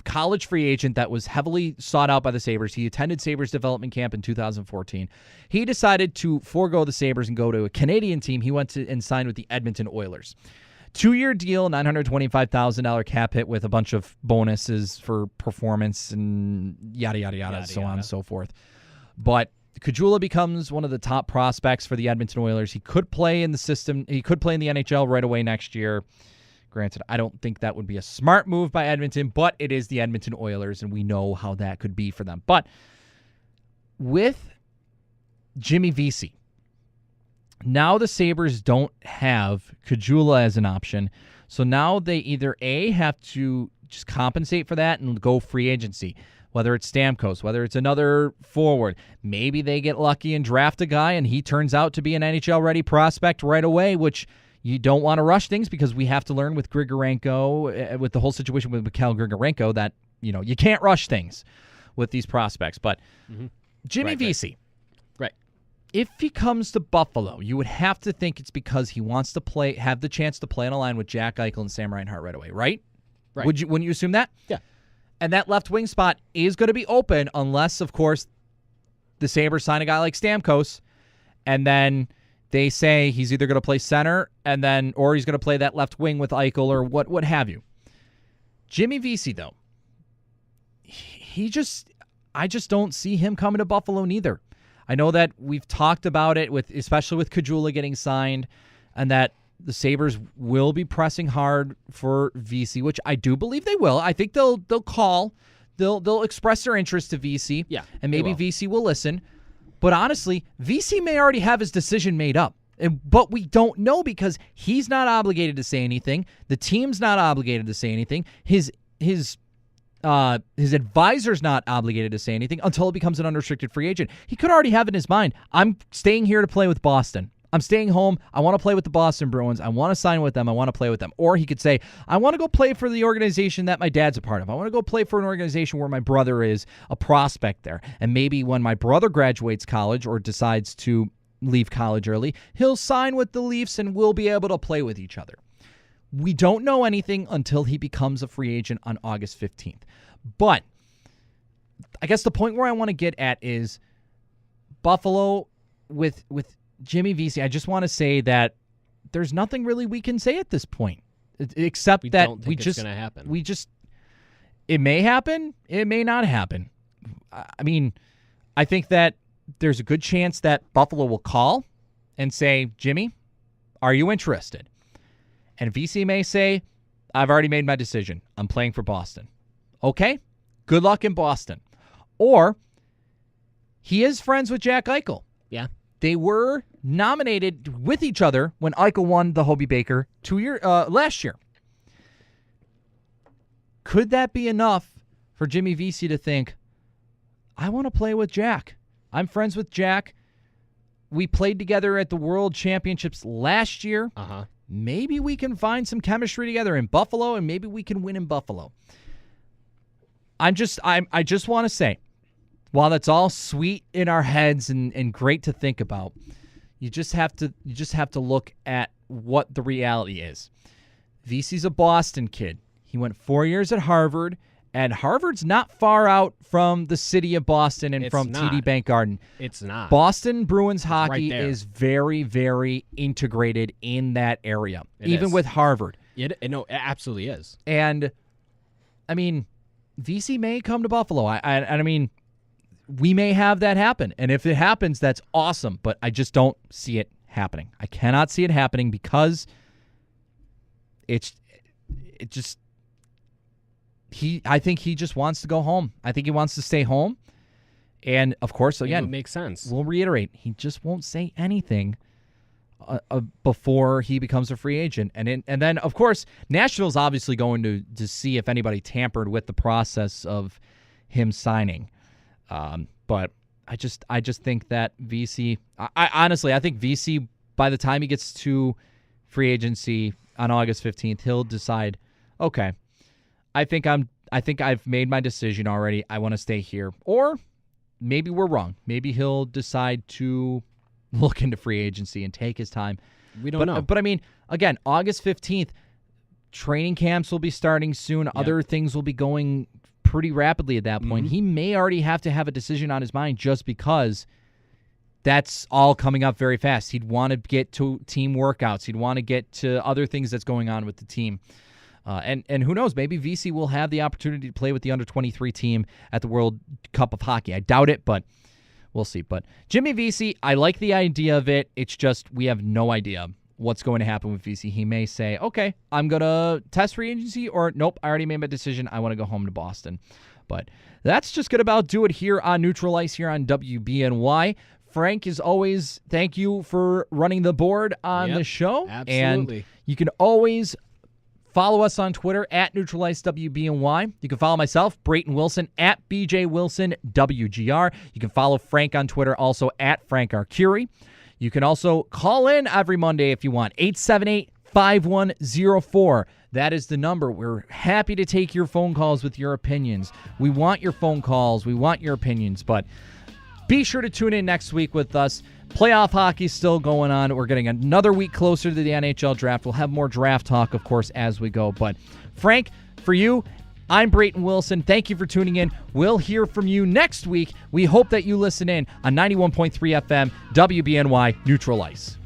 college free agent that was heavily sought out by the Sabres, he attended Sabres development camp in 2014. He decided to forego the Sabres and go to a Canadian team. He went to and signed with the Edmonton Oilers. 2-year deal, $925,000 cap hit with a bunch of bonuses for performance and yada, yada, yada, so on and so forth. But Caggiula becomes one of the top prospects for the Edmonton Oilers. He could play in the system. He could play in the NHL right away next year. Granted, I don't think that would be a smart move by Edmonton, but it is the Edmonton Oilers, and we know how that could be for them. But with Jimmy Vesey, now the Sabres don't have Caggiula as an option. So now they either A, have to just compensate for that and go free agency, whether it's Stamkos, whether it's another forward. Maybe they get lucky and draft a guy and he turns out to be an NHL-ready prospect right away, which you don't want to rush things because we have to learn with Grigorenko, with the whole situation with Mikhail Grigorenko, that you can't rush things with these prospects. But Jimmy Vesey, right. If he comes to Buffalo, you would have to think it's because he wants to have the chance to play on a line with Jack Eichel and Sam Reinhart right away, right? Right. Wouldn't you assume that? Yeah. And that left wing spot is going to be open unless, of course, the Sabres sign a guy like Stamkos, and then they say he's either going to play center or he's going to play that left wing with Eichel or what have you. Jimmy Vesey, though, I just don't see him coming to Buffalo neither. I know that we've talked about it especially with Caggiula getting signed, and that the Sabres will be pressing hard for Vesey, which I do believe they will. I think they'll call. They'll express their interest to Vesey. Yeah, and maybe Vesey will listen. But honestly, Vesey may already have his decision made up. But we don't know because he's not obligated to say anything. The team's not obligated to say anything. His his advisor's not obligated to say anything until it becomes an unrestricted free agent. He could already have in his mind, I'm staying here to play with Boston. I'm staying home. I want to play with the Boston Bruins. I want to sign with them. I want to play with them. Or he could say, I want to go play for the organization that my dad's a part of. I want to go play for an organization where my brother is a prospect there. And maybe when my brother graduates college or decides to leave college early, he'll sign with the Leafs and we'll be able to play with each other. We don't know anything until he becomes a free agent on August 15th. But I guess the point where I want to get at is Buffalo with Jimmy Vesey. I just want to say that there's nothing really we can say at this point, except We that don't think it's going to happen. It may happen. It may not happen. I mean, I think that there's a good chance that Buffalo will call and say, Jimmy, are you interested? And Vesey may say, I've already made my decision. I'm playing for Boston. Okay, good luck in Boston. Or he is friends with Jack Eichel. Yeah. They were nominated with each other when Eichel won the Hobey Baker last year. Could that be enough for Jimmy Vesey to think, I want to play with Jack. I'm friends with Jack. We played together at the World Championships last year. Maybe we can find some chemistry together in Buffalo, and maybe we can win in Buffalo. I just want to say, while that's all sweet in our heads and great to think about, you just have to look at what the reality is. Vesey's a Boston kid. He went 4 years at Harvard, and Harvard's not far out from the city of Boston and from TD Bank Garden. It's not. Boston Bruins hockey right is very, very integrated in that area, even is. with Harvard. No, it absolutely is. And, I mean, Vesey may come to Buffalo. I mean, we may have that happen. And if it happens, that's awesome. But I just don't see it happening. I cannot see it happening because I think he just wants to go home. I think he wants to stay home. And, of course, again, it makes sense. We'll reiterate, he just won't say anything before he becomes a free agent. And then, of course, Nashville's obviously going to see if anybody tampered with the process of him signing. But I just think that Vesey, I think Vesey, by the time he gets to free agency on August 15th, he'll decide, okay, I think I've made my decision already. I want to stay here. Or maybe we're wrong. Maybe he'll decide to look into free agency and take his time. We don't know. But I mean, again, August 15th, training camps will be starting soon. Yep. Other things will be going pretty rapidly at that point. Mm-hmm. He may already have to have a decision on his mind just because that's all coming up very fast. He'd want to get to team workouts. He'd want to get to other things that's going on with the team. And who knows, maybe Vesey will have the opportunity to play with the under-23 team at the World Cup of Hockey. I doubt it, but we'll see. But Jimmy Vesey, I like the idea of it. It's just we have no idea what's going to happen with Vesey. He may say, okay, I'm going to test free agency, or nope, I already made my decision. I want to go home to Boston. But that's just going to about do it here on Neutral Ice here on WBNY. Frank, as always, thank you for running the board on the show. Absolutely. And you can always follow us on Twitter at NeutralizeWBNY. You can follow myself, Brayton Wilson, at BJWilsonWGR. You can follow Frank on Twitter, also at Frank Arcury. You can also call in every Monday if you want, 878-5104. That is the number. We're happy to take your phone calls with your opinions. We want your phone calls. We want your opinions. But be sure to tune in next week with us. Playoff hockey is still going on. We're getting another week closer to the NHL draft. We'll have more draft talk, of course, as we go. But, Frank, for you, I'm Brayton Wilson. Thank you for tuning in. We'll hear from you next week. We hope that you listen in on 91.3 FM, WBNY, Neutral Ice.